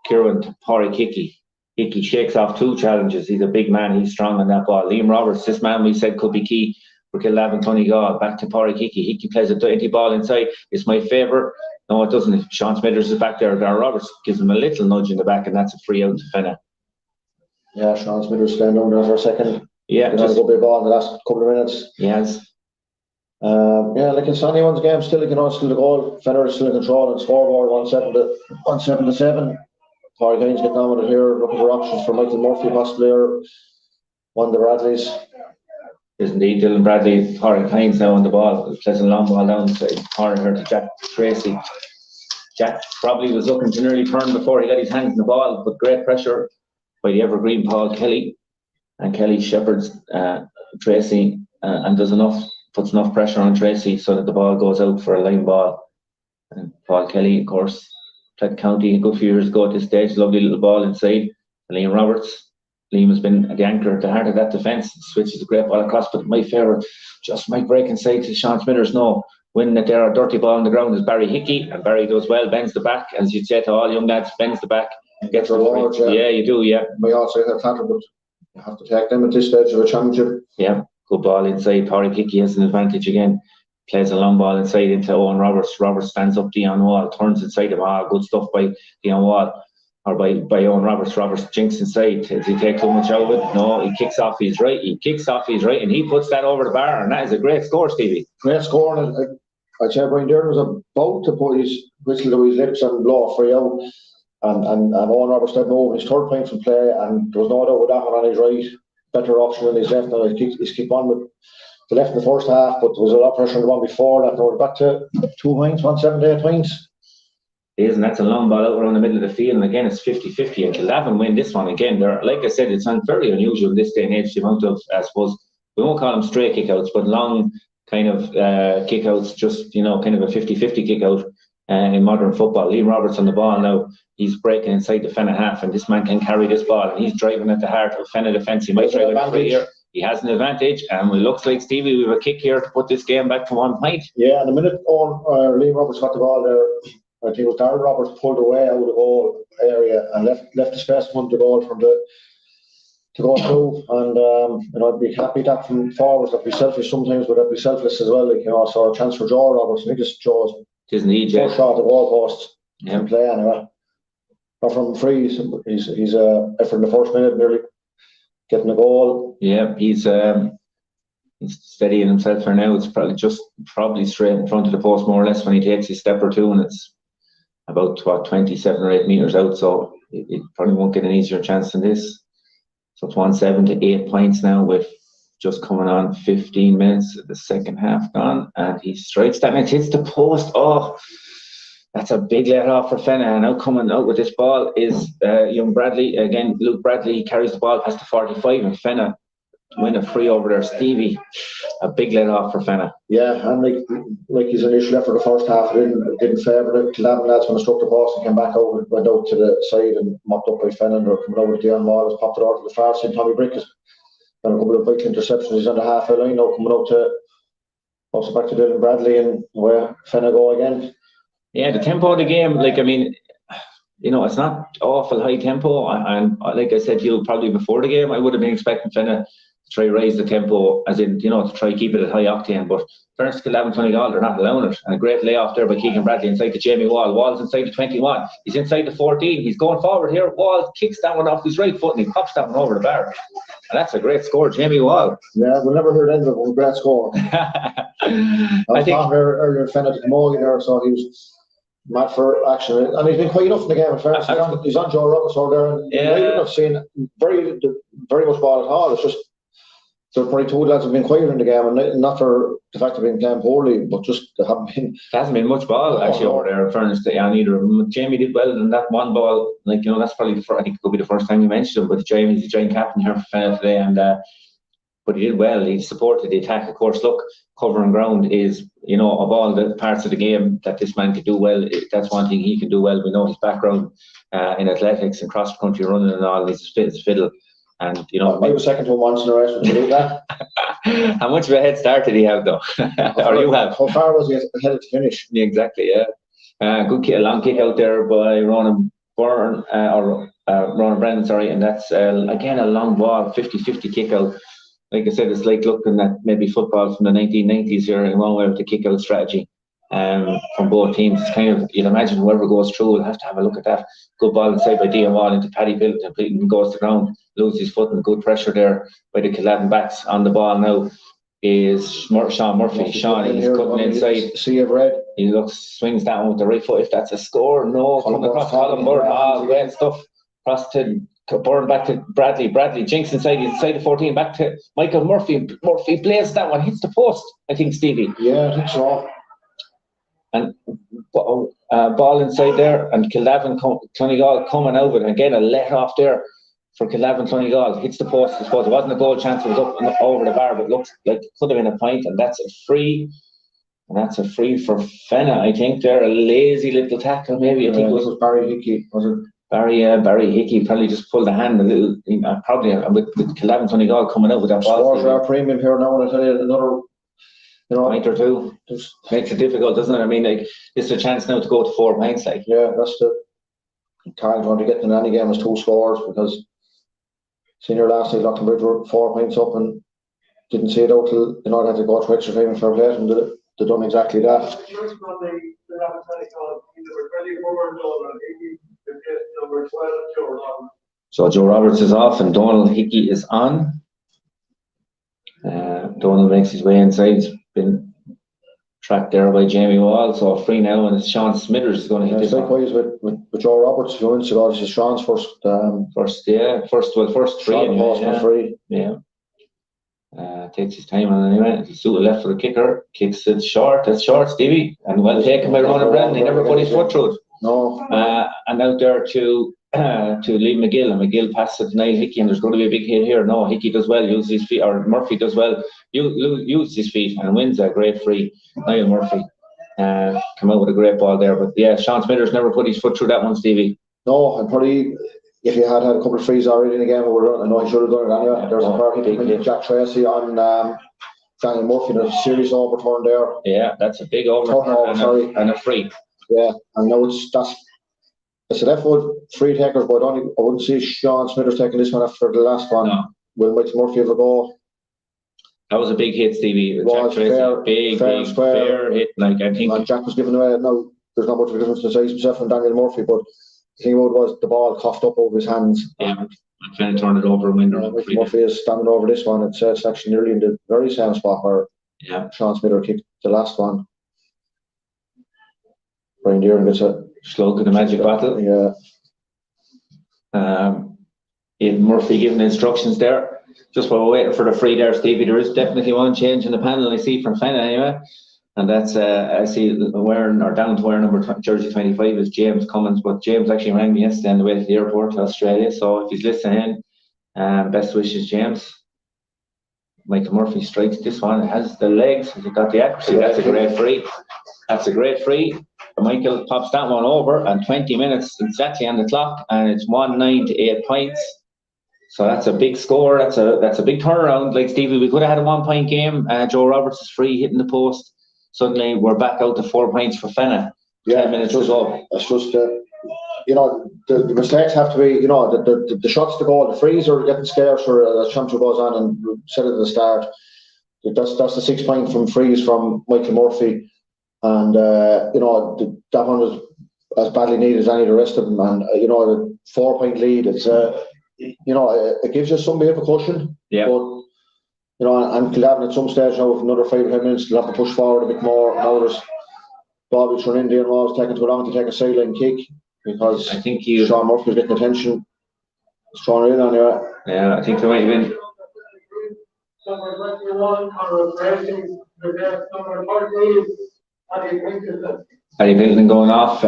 Kirwan to Pádraig Hickey. Hickey shakes off 2 challenges. He's a big man. He's strong on that ball. Liam Roberts, this man we said could be key for Kildavin Clonegal. Back to Pádraig Hickey. Hickey plays a dirty ball inside. It's my favourite. No, it doesn't. Sean Smithers is back there. Darren Roberts gives him a little nudge in the back, and that's a free out to Fenagh. Yeah, Sean Smithers staying down there for a second. Yeah, just a good bit of ball in the last couple of minutes. Yes. Like in Sonny one's game, still still the goal. Fenagh is still in control and scoreboard 1-7. Pádraig Hines getting on with it here, looking for options for Michael Murphy possibly, or one of the Bradleys. Is indeed Dylan Bradley. Pádraig Hines now on the ball. Plays a long ball down to Pádraig here to Jack Tracy. Jack probably was looking to nearly turn before he got his hands in the ball, but great pressure by the evergreen Paul Kelly. And Kelly shepherds Tracy and puts enough pressure on Tracy so that the ball goes out for a line ball. And Paul Kelly, of course, played county a good few years ago at this stage. Lovely little ball inside. And Liam Roberts. Liam has been the anchor at the heart of that defence. Switches a great ball across, but my favourite just might break inside to Sean Smithers. No, winning it there, a dirty ball on the ground is Barry Hickey, and Barry does well, bends the back, as you'd say to all young lads, bends the back, gets the reward. Yeah, you do, yeah. We also have Tanner, but you have to take them at this stage of a championship. Yeah, good ball inside. Pádraig Hickey has an advantage again. Plays a long ball inside into Owen Roberts. Roberts stands up Dion Wall, turns inside him. Good stuff by Dion Wall. Or by Owen Roberts. Roberts jinks inside. Does he take too much out of it? No, he kicks off his right. And he puts that over the bar. And that is a great score, Stevie. Great score. And I'd say Brian Dern was about to put his whistle to his lips and blow a free out. And Owen Roberts did move his third point from play. And there was no doubt with that one on his right. Better option than his left. Now he's kicked on with the left in the first half, but there was a lot of pressure on the one before that. Now we're back to 2 points, 1-7 to 8 points. And that's a long ball out around the middle of the field, and again it's 50-50, and Kildavin win this one again. They're, like I said, it's very unusual in this day and age, the amount of, I suppose, we won't call them stray kickouts, but long kind of kickouts, just kind of a 50-50 kickout in modern football. Liam Roberts on the ball now, he's breaking inside the Fenagh half, and this man can carry this ball, and he's driving at the heart of Fenagh defence. He might drive it for a year. He has an advantage, and it looks like, Stevie, we have a kick here to put this game back to 1 point. Yeah, in a minute, Liam Roberts got the ball there. I think it was Darren Roberts pulled away out of the goal area and left the space for him to go through. And I'd be happy that from forwards that'd be selfish sometimes, but that'd be selfless as well. So a chance for Joe Roberts. I think it's Joe's first shot at the goal post in play anyway. But from free, he's effort in the first minute, nearly getting the goal. Yeah, he's steadying himself for now. It's probably straight in front of the post more or less when he takes his step or two, and it's about 27 or 8 metres out, so it probably won't get an easier chance than this. So it's 1-7 to 8 points now, with just coming on 15 minutes of the second half gone, and he strikes that and it hits the post. Oh, that's a big let off for Fenagh. And now coming out with this ball is young Bradley again. Luke Bradley, he carries the ball past the 45, and Fenagh win a free over there. Stevie, a big let off for Fenagh. Yeah, and like his initial effort the first half didn't favour it. Kildavin lads, when they struck the post and came back over, went out to the side and mopped up by Fenagh, or coming over to Dion Wallace, popped it out to the far side. Tommy Brick has done a couple of vital interceptions. He's on the halfway line now, coming out to also back to Dylan Bradley, and where Fenagh go again. Yeah, the tempo of the game, it's not awful high tempo, and like I said to you probably before the game, I would have been expecting Fenagh to try raise the tempo, as in, to try keep it at high octane. But fairness to Kildavin Clonegal, they're not allowing it. And a great layoff there by Keegan Bradley inside the Jamie Wall. Wall's inside the 21. He's inside the 14. He's going forward here. Wall kicks that one off his right foot and he pops that one over the bar. And that's a great score, Jamie Wall. Yeah, we'll never heard end of it. A great score. I was talking earlier in Fenagh to Camogie there, so he was mad for action. And he's been quite enough in the game. In fairness, he's on Joe Roberts over there. And you might have seen very much ball at all. It's just there are probably two lads have been quieter in the game, and not for the fact they've been playing poorly, but just they haven't been. There hasn't been much ball actually over there. In fairness to either. Jamie did well in that one ball. That's probably I think it could be the first time you mentioned him. But Jamie's the giant captain here for Fenagh today, and but he did well. He supported the attack. Of course, look, covering ground is of all the parts of the game that this man could do well. That's one thing he can do well. We know his background in athletics and cross country running and all. He's a fiddle. And I was second to him once in a race to do that. How much of a head start did he have though? Or you have? How far was he ahead to finish? Yeah, exactly, yeah. Good kick, a long kick out there by Ronan Byrne, or Ronan Brennan, sorry, and that's again a long ball, 50-50 kick out. Like I said, it's like looking at maybe football from the 1990s here in one way with the kick out strategy. From both teams. It's kind of, you'd imagine whoever goes through will have to have a look at that. Good ball inside by Dion Wall into Paddy Pilton and goes to ground, loses his foot, and good pressure there by the Kildavin backs. On the ball now is Sean Murphy. Sean, he's cutting inside. Sea of red. He swings down with the right foot. If that's a score, no. Coming across Colin Byrne. Great stuff. Across to Byrne, back to Bradley. Bradley jinks inside the 14, back to Michael Murphy. Murphy blazes that one, hits the post, I think, Stevie. Yeah, I think so. And ball inside there, and Kildavin Clonegal coming out with again a let off there for Kildavin Clonegal. Hits the post. I suppose it wasn't a goal chance, it was up and over the bar, but looks like it could have been a point, and that's a free. And that's a free for Fenagh, I think. They're a lazy little tackle, maybe. I think it was Barry Hickey, was it? Barry Hickey probably just pulled the hand a little, probably with Kildavin Clonegal coming out with that ball. Scores are premium here now, and I tell you, another point or two makes it difficult, doesn't it? I mean, like, it's a chance now to go to 4 points. Like, yeah, that's the Carl going to get in any game as 2 scores, because senior last night Lockton Bridge were 4 points up and didn't see it out till they had to go to extra time and fair play, and they done exactly that. So Joe Roberts is off and Donald Hickey is on. Donald makes his way inside. He's been tracked there by Jamie Wall, so free now, and it's Sean Smithers is going to hit this. Likewise with Joe Roberts. If you want to go, this is Sean's first free. Yeah. Takes his time on anyway. He's to the left for the kicker. Kicks it short. That's short, Stevie. And well taken by Ronan Brennan. He never put his foot through it. No. And out there to Lee McGill, and McGill passes it to Niall Hickey, and there's going to be a big hit here. No, Hickey does well, uses his feet, or Murphy does well, uses his feet and wins a great free. Niall Murphy come out with a great ball there. But yeah, Sean Smithers never put his foot through that one, Stevie. No, and probably if he had a couple of frees already in the game, I know he should have done it anyway. There's a fair hit Jack Tracy on Daniel Murphy, and a serious overturn there. Yeah, that's a big overturn and a free. Yeah, and now it's a left foot free takers, but I wouldn't see Sean Smithers taking this one after the last one. No. Will Michael Murphy have a go? That was a big hit, Stevie. Jack Tracy, fair hit. Like, I think Jack was giving away. Now there's not much of a difference to size himself and Daniel Murphy, but the thing about it was the ball coughed up over his hands. Yeah, and kind of turned it over a window. Murphy is standing over this one. It's actually nearly in the very same spot where Sean Smithers kicked the last one. Brian Deering gets a slug in the magic bottle. Yeah. Murphy giving instructions there. Just while we're waiting for the free there, Stevie, there is definitely one change in the panel I see from Fenagh anyway. And that's, I see down to wearing jersey 25 is James Cummins. But James actually rang me yesterday on the way to the airport to Australia. So if he's listening in, best wishes, James. Michael Murphy strikes this one. It has the legs. Has it got the accuracy? That's a great free. That's a great free. Michael pops that one over, and 20 minutes exactly on the clock, and it's 1-9 to 8 points. So that's a big score. That's a big turnaround. Like, Stevie, we could have had a 1 point game. Joe Roberts is free hitting the post. Suddenly we're back out to 4 points for Fenagh. 10 minutes to go. That's just the mistakes have to be, the shots to goal, the frees are getting scarcer as championship goes on, and said it at the start. That's the 6 point from frees from Michael Murphy, and that one was as badly needed as any of the rest of them. And the 4 point lead, it's it gives you some bit of a cushion. Yeah. But and Kildavin at some stage now with another 5 or 10 minutes, they'll have to push forward a bit more. Now there's Bobby thrown in there and was taking too long to take a sideline kick because I think Sean Murphy was getting attention. He's thrown it in anyway. Yeah, I think there might have been. Paddy Bilton going off,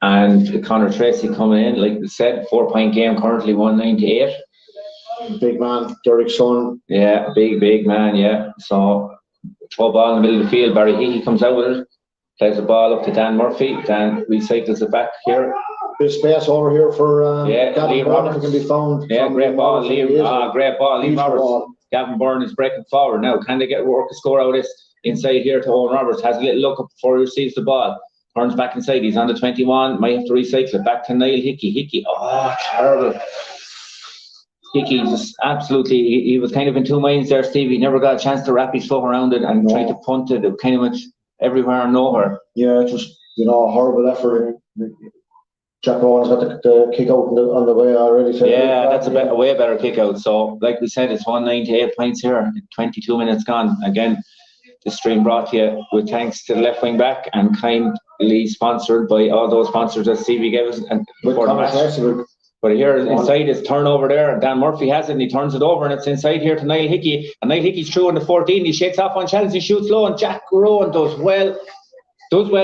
and Conor Tracy coming in. Like we said, 4 point game currently 198. Big man, Derek's son. Yeah, big man, yeah. So, throw ball in the middle of the field. Barry Healy comes out with it, plays the ball up to Dan Murphy. Dan recycles it back here. There's space over here for Liam Roberts. Can be found. Yeah, great ball, Liam. Great ball, Liam Roberts. Gavin Byrne is breaking forward now. Can they get work a score out of this? Inside here to Owen Roberts. Has a little look up before he receives the ball. Turns back inside. He's on the 21. Might have to recycle it back to Niall Hickey. Hickey. Oh, terrible. Hickey just absolutely. He was kind of in two minds there, Steve. He never got a chance to wrap his foot around it and try to punt it. It kind of went everywhere and nowhere. Yeah, it was a horrible effort. Jack Rowan's got the kick out on the way already. So yeah, that's a way better kick out. So, like we said, it's 198 points here. 22 minutes gone. Again, the stream brought to you with thanks to the left wing back and kindly sponsored by all those sponsors that Stevie gave us and before the match. But here inside is turnover there, and Dan Murphy has it and he turns it over and it's inside here to Niall Hickey. And Niall Hickey's through in the 14. He shakes off on challenge, he shoots low, and Jack Rowan does well,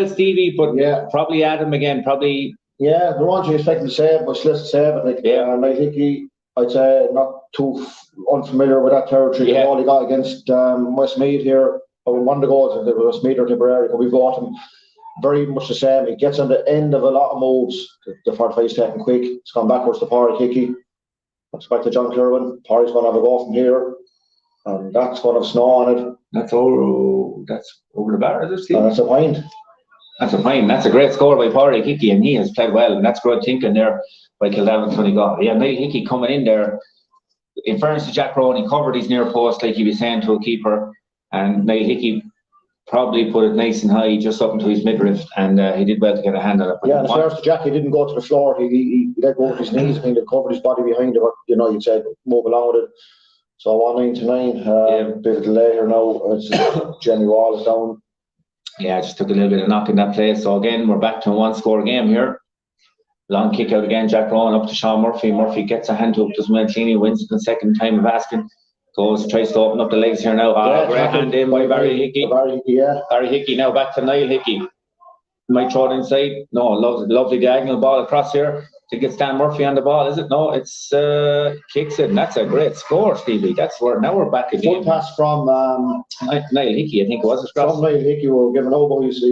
Stevie, but probably Adam again, probably. Yeah, the ones you expect to save, but let's save it. Niall Hickey, I'd say not too unfamiliar with that territory. Yeah. All he got against Westmeath here. One of the goals, there was Westmeath or Tipperary, but we've got him very much the same. He gets on the end of a lot of moves. The 45's taken quick. It's gone backwards to Pádraig Hickey. It's back to John Kirwan. Pádraig's going to have a go from here. And that's going to have snow on it. That's over the bar, is it, Steve? That's a point. That's a point. That's a great score by Pádraig Hickey, and he has played well. And that's good thinking there by Kildavin Clonegal. Yeah, Niall Hickey coming in there. In fairness to Jack Rowan, he covered his near post like he was saying to a keeper. And Niall Hickey probably put it nice and high just up into his midriff, and he did well to get a hand on it. But and as far as Jack, he didn't go to the floor. He let go of his knees, kind of covered his body behind it. But you'd say move along with it. So 199, bit of delay here now. Jenny Wall is down. Yeah, just took a little bit of knock in that place. So again, we're back to a one-score game here. Long kick out again. Jack Rowan up to Sean Murphy. Murphy gets a hand to it. Doesn't win cleanly. Wins it the second time of asking. Tries to open up the legs here now. Great hand in by Barry Hickey. Barry Hickey now back to Niall Hickey. Might throw it inside. No, lovely diagonal ball across here to get Stan Murphy on the ball, is it? No, it's kicks it, and that's a great score, Stevie. That's where now we're back again. Full pass from Niall Hickey, I think it was. From Niall Hickey, we were giving over his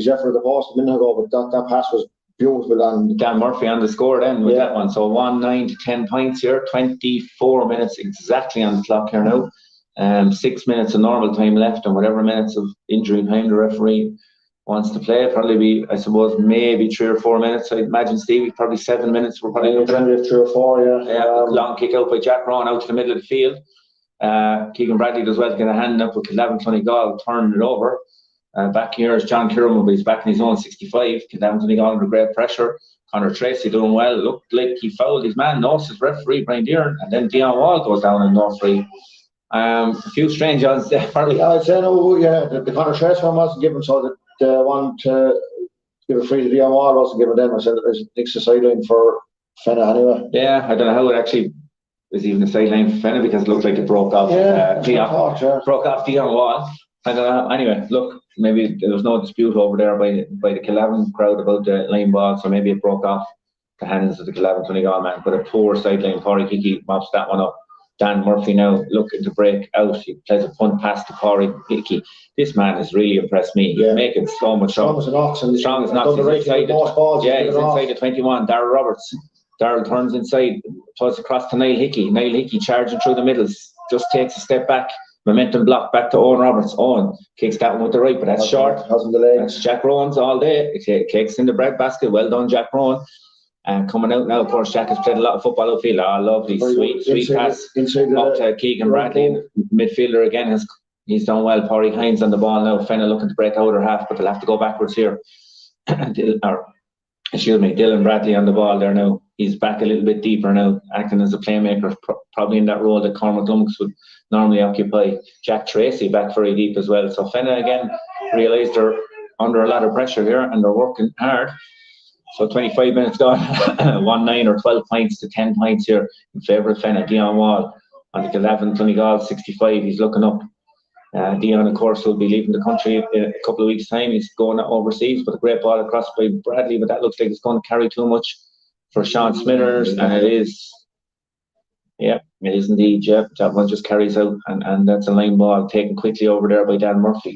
effort at the post a minute ago, but that pass was beautiful. And Dan Murphy on the score then with that one. So 1-9 to 10 points here. 24 minutes exactly on the clock here now. 6 minutes of normal time left, and whatever minutes of injury time the referee wants to play. Probably be, I suppose, maybe 3 or 4 minutes. I imagine, Stevie, probably 7 minutes. We're probably generally 3 or 4. Long kick out by Jack Rowan out to the middle of the field. Keegan Bradley does well to get a hand up with Kildavin Clonegal turning it over. Back here is John Kirwan, but he's back in his own 65. Kildavin Clonegal under great pressure. Conor Tracy doing well. Looked like he fouled his man. Notices referee Brian Byrne, and then Dion Wall goes down in no free. A few strange odds there. I'd say the Conor Tracy one wasn't given, so that the one to give a free to Dion Wall wasn't given then. I said there's next to sideline for Fenagh anyway. Yeah, I don't know how it actually was even a sideline for Fenagh because it looked like it broke off. Broke off Dion Wall. I don't know. Anyway, look, maybe there was no dispute over there by the Kildavin crowd about the line ball, so maybe it broke off the hands of the Kildavin Clonegal man. But a poor sideline. Pádraig Hickey mops that one up. Dan Murphy now looking to break out. He plays a punt pass to Pádraig Hickey. This man has really impressed me. He's making so much strong as an ox. He's inside the 21. Darryl Roberts. Darryl turns inside, toss across to Niall Hickey. Niall Hickey charging through the middle, just takes a step back. Momentum block back to Owen Roberts. Owen kicks that one with the right, but that's short. Hasn't the legs. That's Jack Rowan's all day. Kicks in the bread basket. Well done, Jack Rowan. Coming out now, of course, Jack has played a lot of football outfield. Lovely, sweet pass up to Keegan Bradley. Midfielder again he's done well. Pádraig Hines on the ball now. Fenagh looking to break out or half, but they'll have to go backwards here. Dylan Bradley on the ball there now. He's back a little bit deeper now, acting as a playmaker, probably in that role that Cormac Lummox would normally occupy. Jack Tracy back very deep as well. So Fenagh again realised they're under a lot of pressure here and they're working hard. So 25 minutes gone, 1-9 or 12 points to 10 points here in favour of Fenagh. Dion Wall on the Kildavin, Clonegal, 65. He's looking up. Dion, of course, will be leaving the country in a couple of weeks' time. He's going overseas, but a great ball across by Bradley, but that looks like it's going to carry too much for Sean Smithers, and it is. Yeah, it is indeed. Yeah, that one just carries out, and that's a line ball taken quickly over there by Dan Murphy.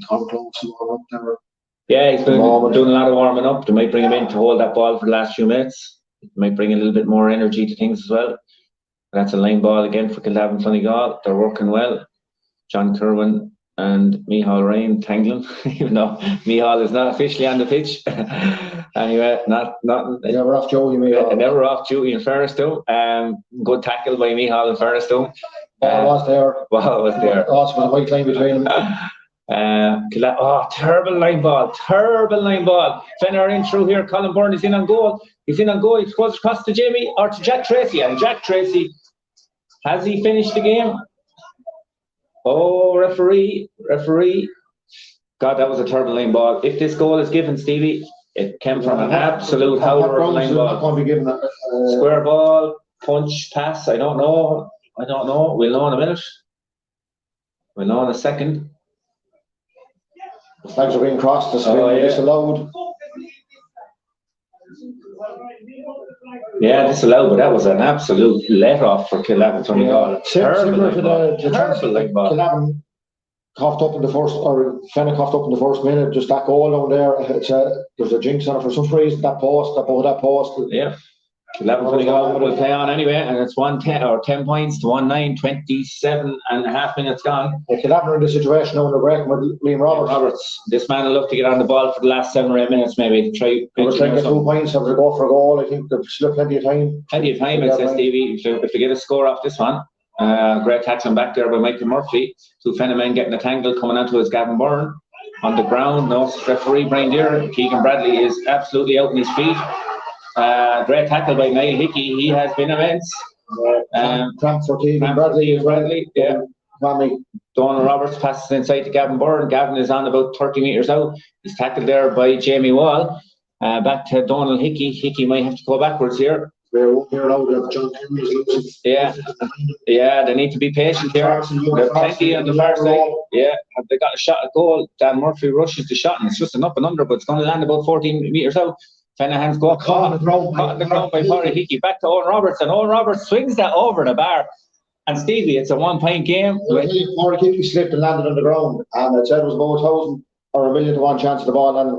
Yeah, he's been doing a lot of warming up. They might bring him in to hold that ball for the last few minutes. It might bring a little bit more energy to things as well. That's a line ball again for Kildavin Clonegal. They're working well. John Kerwin and Micheál Ryan tangling, even though Micheál is not officially on the pitch. Anyway, never off duty, Micheál. Never off duty in fairness to. Good tackle by Micheál in fairness to. Ball was there. Ball was there. Also was a white line between them. Terrible line ball. Fenagh are in through here. Colin Byrne is in on goal. He goes across to Jamie or to Jack Tracy. And Jack Tracy, has he finished the game? Oh, referee. God, that was a terrible line ball. If this goal is given, Stevie, it came from an absolute howler of a line ball. Square ball, punch, pass. I don't know. We'll know in a minute. We'll know in a second. The flags are being crossed. Disallowed. Yeah, disallowed, but that was an absolute let-off for Kildavin Clonegal. Similar to the transfer line ball. Kildavin coughed up in the first, or Fenagh coughed up in the first minute. Just that goal down there. There's a jinx on it for some reason. That post. Yeah. Kildavin Clonegal will play on anyway, and it's 10 points to 1-9, 27.5 minutes gone. Yeah, Kildavin are in the situation now in the break with Liam Roberts. This man will look to get on the ball for the last 7 or 8 minutes, maybe. Try to get 2 points, have to go for a goal. I think there's still plenty of time. I'd say, Stevie, if they get a score off this one. Great tackling back there by Michael Murphy. 2 Fenagh men getting a tangle coming onto his Gavin Byrne. On the ground, no referee Brian Deere. Keegan Bradley is absolutely out on his feet. Great tackle by Niall Hickey. He has been immense. Cramp for Keegan Bradley. Yeah. Donald Roberts passes inside to Gavin Byrne. Gavin is on about 30 metres out. He's tackled there by Jamie Wall. Back to Donald Hickey. Hickey might have to go backwards here. Yeah, they need to be patient here. They're plenty on the far side. Yeah, have they got a shot at goal? Dan Murphy rushes the shot, and it's just an up and under, but it's going to land about 14 metres out. Fenagh hands go caught on the ground by Pádraig Hickey. Back to Owen Roberts, and Owen Roberts swings that over the bar. And Stevie, it's a 1-point game. Pádraig Hickey slipped and landed on the ground, and it said it was about 1,000 or 1,000,000 to 1 chance of the ball landing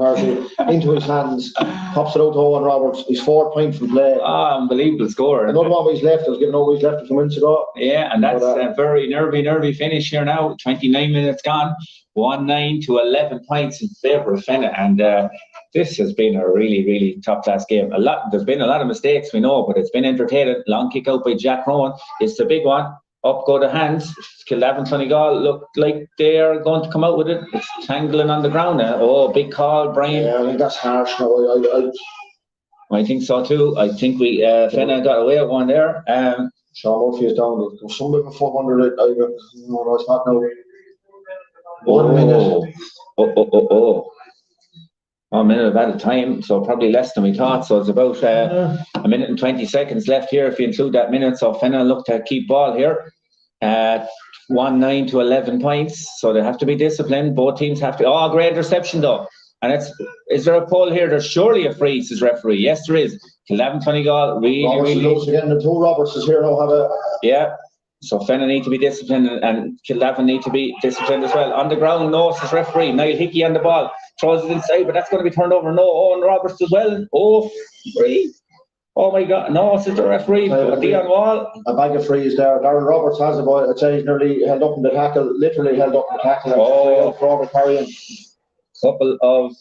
into his hands. Pops it out to Owen Roberts. He's 4 points from play. Unbelievable score. Another one he's left. I was giving over his left a few minutes ago. Yeah, and that's a very nervy finish here now. 29 minutes gone. 1-9 to 11 points in favour of Fenagh, and this has been a really top class game. There's been a lot of mistakes, we know, but it's been entertaining. Long kick out by Jack Rowan. It's the big one. Up go the hands. Kildavin Clonegal look like they're going to come out with it. It's tangling on the ground now. Oh, big call, Brian. Yeah, I think that's harsh now. I think so too. I think Fenagh got away with one there. Sean Murphy is down. There's some bit of 400. It's not now. 1 minute. 1 minute at a time, so probably less than we thought. So it's about a minute and 20 seconds left here if you include that minute. So Fenagh look to keep ball here. 1-9 to 11 points. So they have to be disciplined. Both teams have to. Oh, great reception though. And is there a poll here? There's surely a free, says referee. Yes, there is. Kildavin Clonegal really. Again, the 2 Roberts is here now. Have a. Yeah. So Fenagh need to be disciplined and Kildavin need to be disciplined as well. On the ground, no, says referee. Niall Hickey on the ball. Throws it inside, but that's going to be turned over. No, Owen Roberts as well. Oh, free. Oh my God. No, says the referee. Dion Wall. A bag of frees there. Darren Roberts has the ball. I'd say he's nearly held up in the tackle. Literally held up in the tackle. Oh, forward carrying. A couple of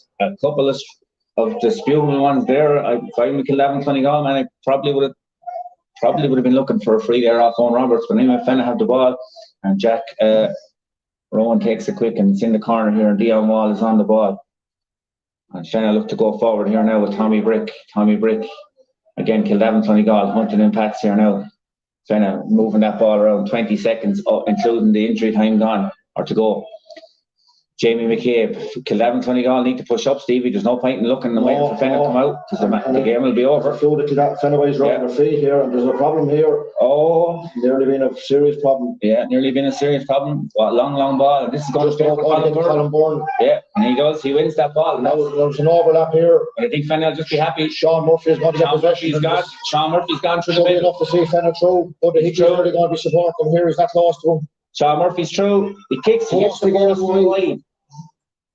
of the spewing ones there, if I'm with Kildavin Clonegal, man, I probably would have been looking for a free there off Owen Roberts. But anyway, Fenagh have the ball, and Jack Rowan takes it quick, and it's in the corner here, and Dion Wall is on the ball. And Fenagh look to go forward here now with Tommy Brick. Again, Kildavin Clonegal hunting impacts here now. Fenagh moving that ball around 20 seconds, including the injury time gone or to go. Jamie McCabe, Kildavin Clonegal need to push up, Stevie. There's no point in looking and waiting for Fenagh to come out, because the game will be over. Fenagh is running their feet here, and there's a problem here. Oh, nearly been a serious problem. Yeah, nearly been a serious problem. Long ball. And this is going just to go for Colin Byrne. Yeah, and he wins that ball. Now there's an overlap here. But I think Fenagh will just be happy. Sean Murphy's going to get possession. Sean Murphy's gone through the middle. middle. Enough to see Fenagh through, but he's really going to be supporting him here. He's that close to him. Sean Murphy's through. He kicks. He gets the ball wide.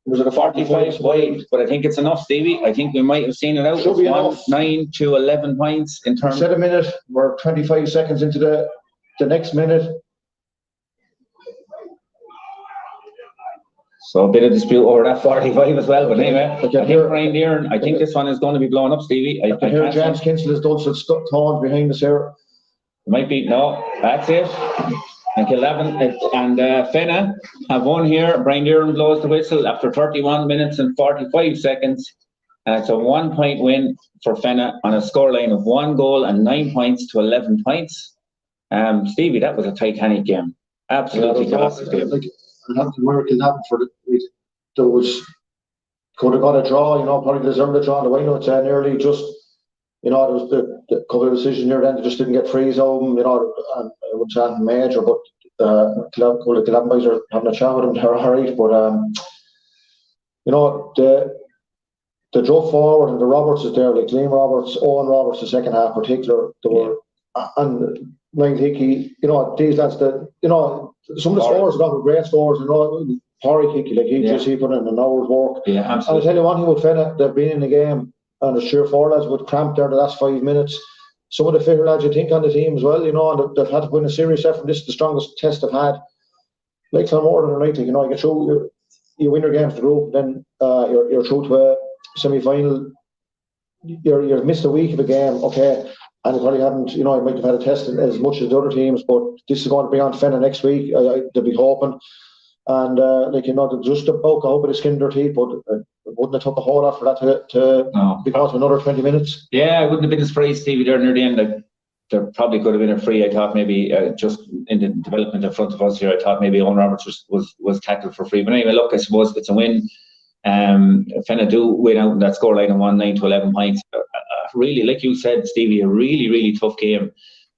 Was it a 45 wide? But I think it's enough, Stevie. I think we might have seen it out. Should be enough. 9 to 11 points in terms. Set a minute. We're 25 seconds into the next minute. So a bit of dispute over that 45 as well. But anyway, I think this one is going to be blown up, Stevie. I can hear James Kinsella has done some tones behind us here. Might be. No, that's it. And Kildavin and Fenagh have won here. Brian Dearn blows the whistle after 31 minutes and 45 seconds. It's a 1 point win for Fenagh on a scoreline of 1 goal and 9 points to 11 points. Stevie, that was a titanic game. Absolutely classic game. I have to work in that for could have got a draw, probably deserved a draw. The way it's nearly just, there was the couple of decisions near then, they just didn't get frees over them, and I wouldn't say anything major, but the Kildavin boys are having a chat with them, they're alright, but the drop forward and the Roberts is there, like Liam Roberts, Owen Roberts, the second half particular, they were, and Ryan Hickey, these lads that, some of the scores have got great scores, Harry Hickey, like he put in an hour's work. Yeah, absolutely. And I'll tell you one thing with Fenagh, they've been in the game, and the sheer four lads would cramp there the last 5 minutes. Some of the fitter lads you think on the team as well, and they've had to put in a serious effort. This is the strongest test they've had. Like more than a night, you get through, you win your game for the group, then you're through to a semi-final. You've missed a week of a game, okay, and you probably haven't, you might have had a test as much as the other teams, but this is going to be on Fenagh next week. They'll be hoping. And just about a bit of skin in their teeth, but it wouldn't have took a whole lot for that to be gone to another 20 minutes. Yeah, I wouldn't have been surprised, Stevie, there near the end. Like, there probably could have been a free. I thought maybe just in the development in front of us here, I thought maybe Owen Roberts was tackled for free. But anyway, look, I suppose it's a win. Fenagh do win out in that scoreline of 9 to 11 points. Really, like you said, Stevie, a really, really tough game.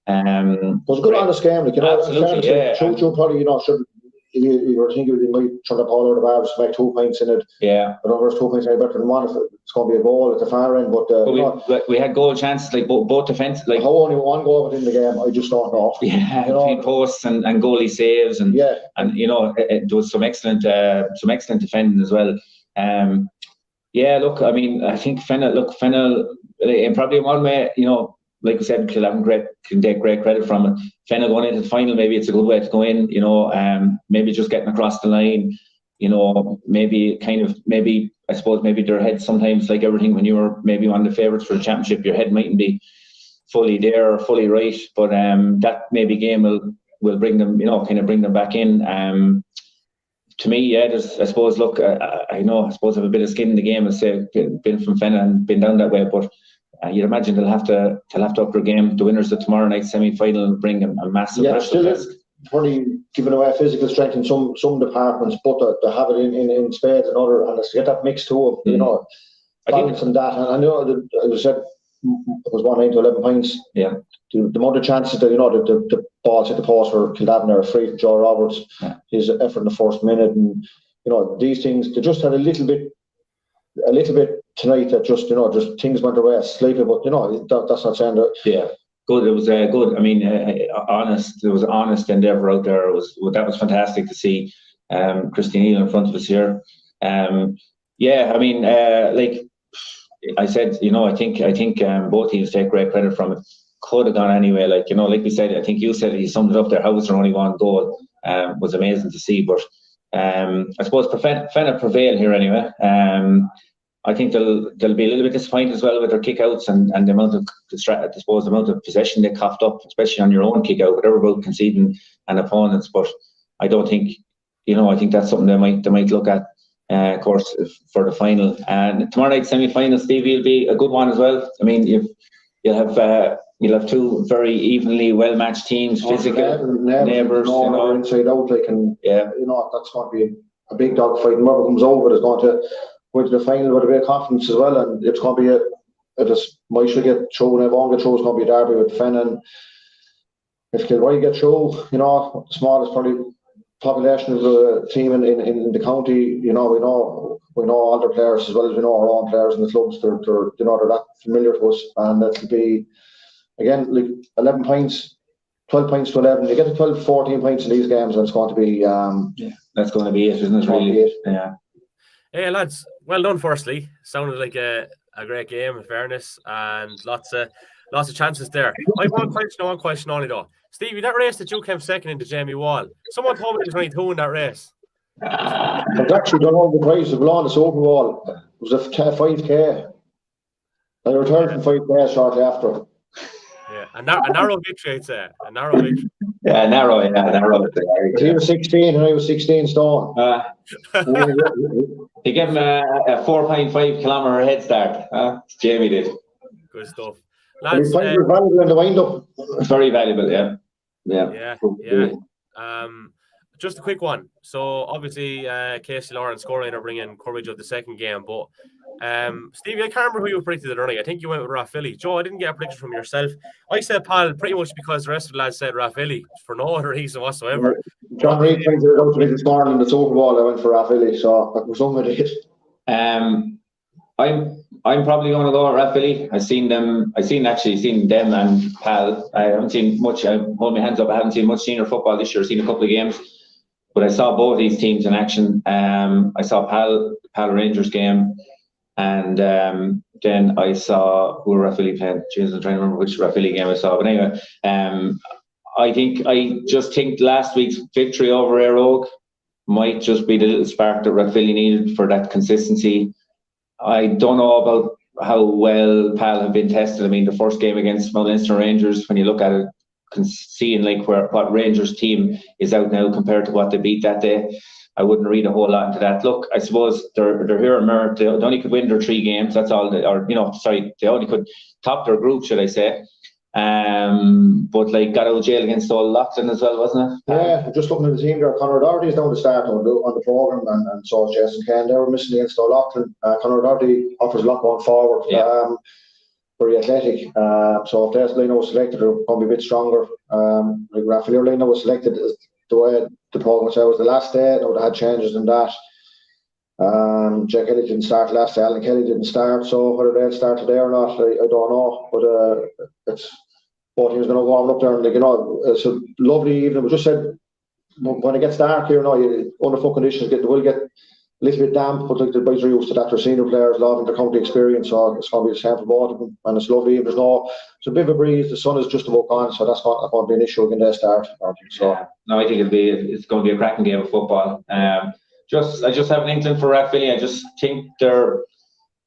It was a good honest game. Absolutely, yeah. Joe probably, should. You were thinking you might turn the ball out of the bar to make 2 points in it. Yeah. I don't know if 2 points any better than one if it's going to be a goal at the far end. But we had goal chances, like both defence. Like how only one goal within the game, I just don't know. Yeah, between posts and goalie saves and there was some excellent defending as well. Look, I mean, I think Fenagh, in probably in one way, like we said, Kildavin can take great credit from it. Fenagh going into the final, maybe it's a good way to go in, maybe just getting across the line, maybe I suppose their head sometimes, like everything, when you were maybe one of the favourites for the championship, your head mightn't be fully there or fully right, but that maybe game will bring them, bring them back in. To me, there's, I suppose, look, I suppose I have a bit of skin in the game, as say, been from Fenagh and been down that way, but you'd imagine they'll have to up their game. The winners of tomorrow night's semi-final will bring a massive still is probably giving away physical strength in some departments, but they have it in spades and other, and to get that mix too of balance and that. And I know that, as I said, it was 9 to 11 points. Yeah. The amount of chances that the balls hit the post for Kildavin are free from Joe Roberts. Yeah. His effort in the first minute, and these things, they just had a little bit tonight that just things went away slightly, but that's not saying that. Yeah, good. It was good. I mean, honest. There was an honest endeavour out there. That was fantastic to see. Christine Neal in front of us here. I mean, like I said, I think both teams take great credit from it. Could have gone anyway. Like we said, I think you said you summed it up there. How was there only one goal? Was amazing to see, but I suppose Fenagh prevail here anyway. I think they'll be a little bit disappointed as well with their kickouts and the amount of the amount of possession they coughed up, especially on your own kickout, whatever about conceding and opponents. But I don't think, I think that's something they might look at, of course, for the final. And tomorrow night semi-final, Stevie, will be a good one as well. I mean, you'll have two very evenly well-matched teams, physical neighbours, inside out, that's going to be a big dog fight. Whoever comes over is going to go into the final with a bit of confidence as well, and it's going to be Might should get through, and if one get through, it's going to be a derby with Fenagh. If Kilroy get through, the smallest probably population of the team in the county, we know all their players as well as we know our own players in the clubs. They're that familiar to us, and that'll be again like 11 points, 12 points to 11. You get to 12, 14 points in these games, and it's going to be that's going to be it, isn't it? Really, yeah. Hey lads, well done. Firstly, sounded like a great game in fairness, and lots of chances there. I have one question only though. Stevie, that race that you came second into Jamie Wall, someone told me there was only two in that race. I've actually done all the prize of lawn, the Super Bowl. It was a 5K. I returned from 5K shortly after. Yeah, a narrow victory, I'd say. A narrow victory. Yeah, narrow. He was 16 and I was 16 stone. He gave him a 4.5 kilometre head start. Jamie did. Good stuff. Lads, valuable in the wind-up. Very valuable, yeah. Just a quick one. So obviously, Casey Lawrence scoring are bringing courage of the second game. But Stevie, I can't remember who you predicted it running. I think you went with Rathvilly. Joe, I didn't get a prediction from yourself. I said Pal pretty much because the rest of the lads said Rathvilly for no other reason whatsoever. John Reid pointed it out to me this morning in the Super Bowl. I went for Rathvilly, so I was on with it. I'm probably going to go with Rathvilly. I've seen them and Pal. I haven't seen much. I hold my hands up. I haven't seen much senior football this year. I've seen a couple of games, but I saw both these teams in action. I saw Pal Rangers game, and then I saw who Rathvilly played. Jesus, I'm trying to remember which Rathvilly game I saw. But anyway, I just think last week's victory over Éire Óg might just be the little spark that Rathvilly needed for that consistency. I don't know about how well Pal have been tested. I mean, the first game against Mount Leinster Rangers, when you look at it, seeing like what Rangers team is out now compared to what they beat that day, I wouldn't read a whole lot into that. Look, I suppose they're here in merit. They only could win their 3 games. That's all. They only could top their group, should I say. But like got out of jail against Old Loughlin as well, wasn't it? Yeah, just looking at the team there, Conor Doherty is down to start on the programme, and so is Jason Kane. They were missing against Old Loughlin. Conor Doherty offers a lot going forward. Very athletic. So if there's Lino was selected, they're going to be a bit stronger. Like Rathvilly Lino was selected the way the programme was the last day. Now they had changes in that. Jack Kelly didn't start last day. Alan Kelly didn't start. So whether they'll start today or not, I don't know. But it's both teams going to warm up there, and it's a lovely evening. We just said when it gets dark here, underfoot conditions will get a little bit damp, but like the boys are used to that. They're senior players, a lot of their county experience, so it's going to be the same for both of them. And it's lovely. It's a bit of a breeze. The sun is just about gone, so that's not going to be an issue when they start. I think it's going to be a cracking game of football. I just have an inkling for Rathvilly. I just think they're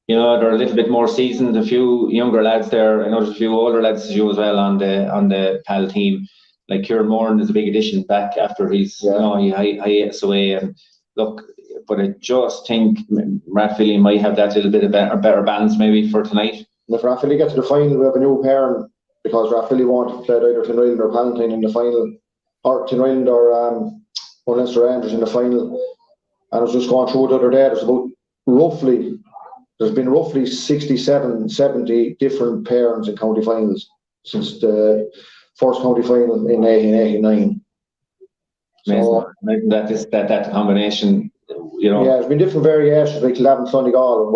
a little bit more seasoned. A few younger lads there. I know there's a few older lads as you as well on the Pal team. Like Kieran Moran is a big addition back after he's he hiatus away. And look, but I just think Rathvilly might have that little bit of better balance maybe for tonight. And if Rathvilly get to the final, we have a new pair, because Rathvilly won't play either Tinryland or Palatine in the final, or Tinryland or Mount Leinster Rangers in the final. And I was just going through the other day. There's been roughly 67, 70 different pairings in county finals since the first county final in 1889. So that combination, Yeah, there's been different variations, like Kildavin, Clonegal,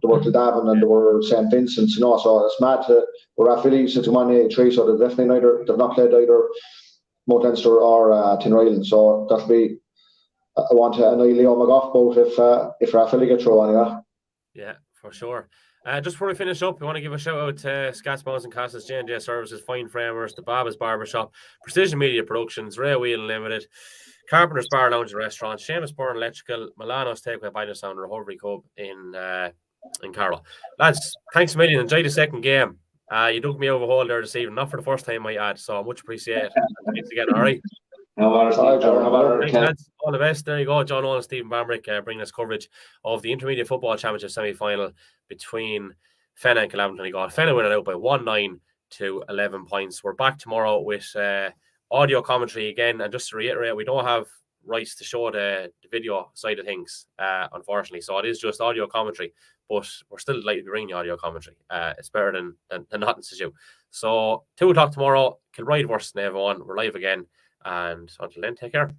there were Kildavin and there were St. Vincent's, so it's mad to Rathvilly since 1883, so they've not played either Mount Leinster or Tinryland, so that'll be. I want to annoy Leo McGough both if Rathvilly get through anyway. Yeah, for sure. Just before we finish up, we want to give a shout out to Scats, Bones and Castles, J&J Services, Fine Framers, the Babas Barbershop, Precision Media Productions, Whelan Ltd, Carpenter's Bar Lounge and Restaurant, Seamus Byrne Electrical, Milano's Takeaway Bagenalstown Recovery Club in in Carlow. Lads, thanks a million. Enjoy the second game. You dug me over a hole there this evening, not for the first time, I add, so much appreciated. Thanks again, all right? No bother, Steve. No bother. Thanks, lads. All the best. There you go. Nolan Stephen Bambrick bringing us coverage of the Intermediate Football Championship semi-final between Fenagh and Kildavin Clonegal. Fenagh winning out by 1-9 to 11 points. We're back tomorrow with audio commentary again. And just to reiterate, we don't have rights to show the video side of things, unfortunately. So it is just audio commentary, but we're still delighted to be bringing the audio commentary. It's better than nothing to do. So 2 o'clock tomorrow, Kilbride versus Netwatch. We're live again. And until then, take care.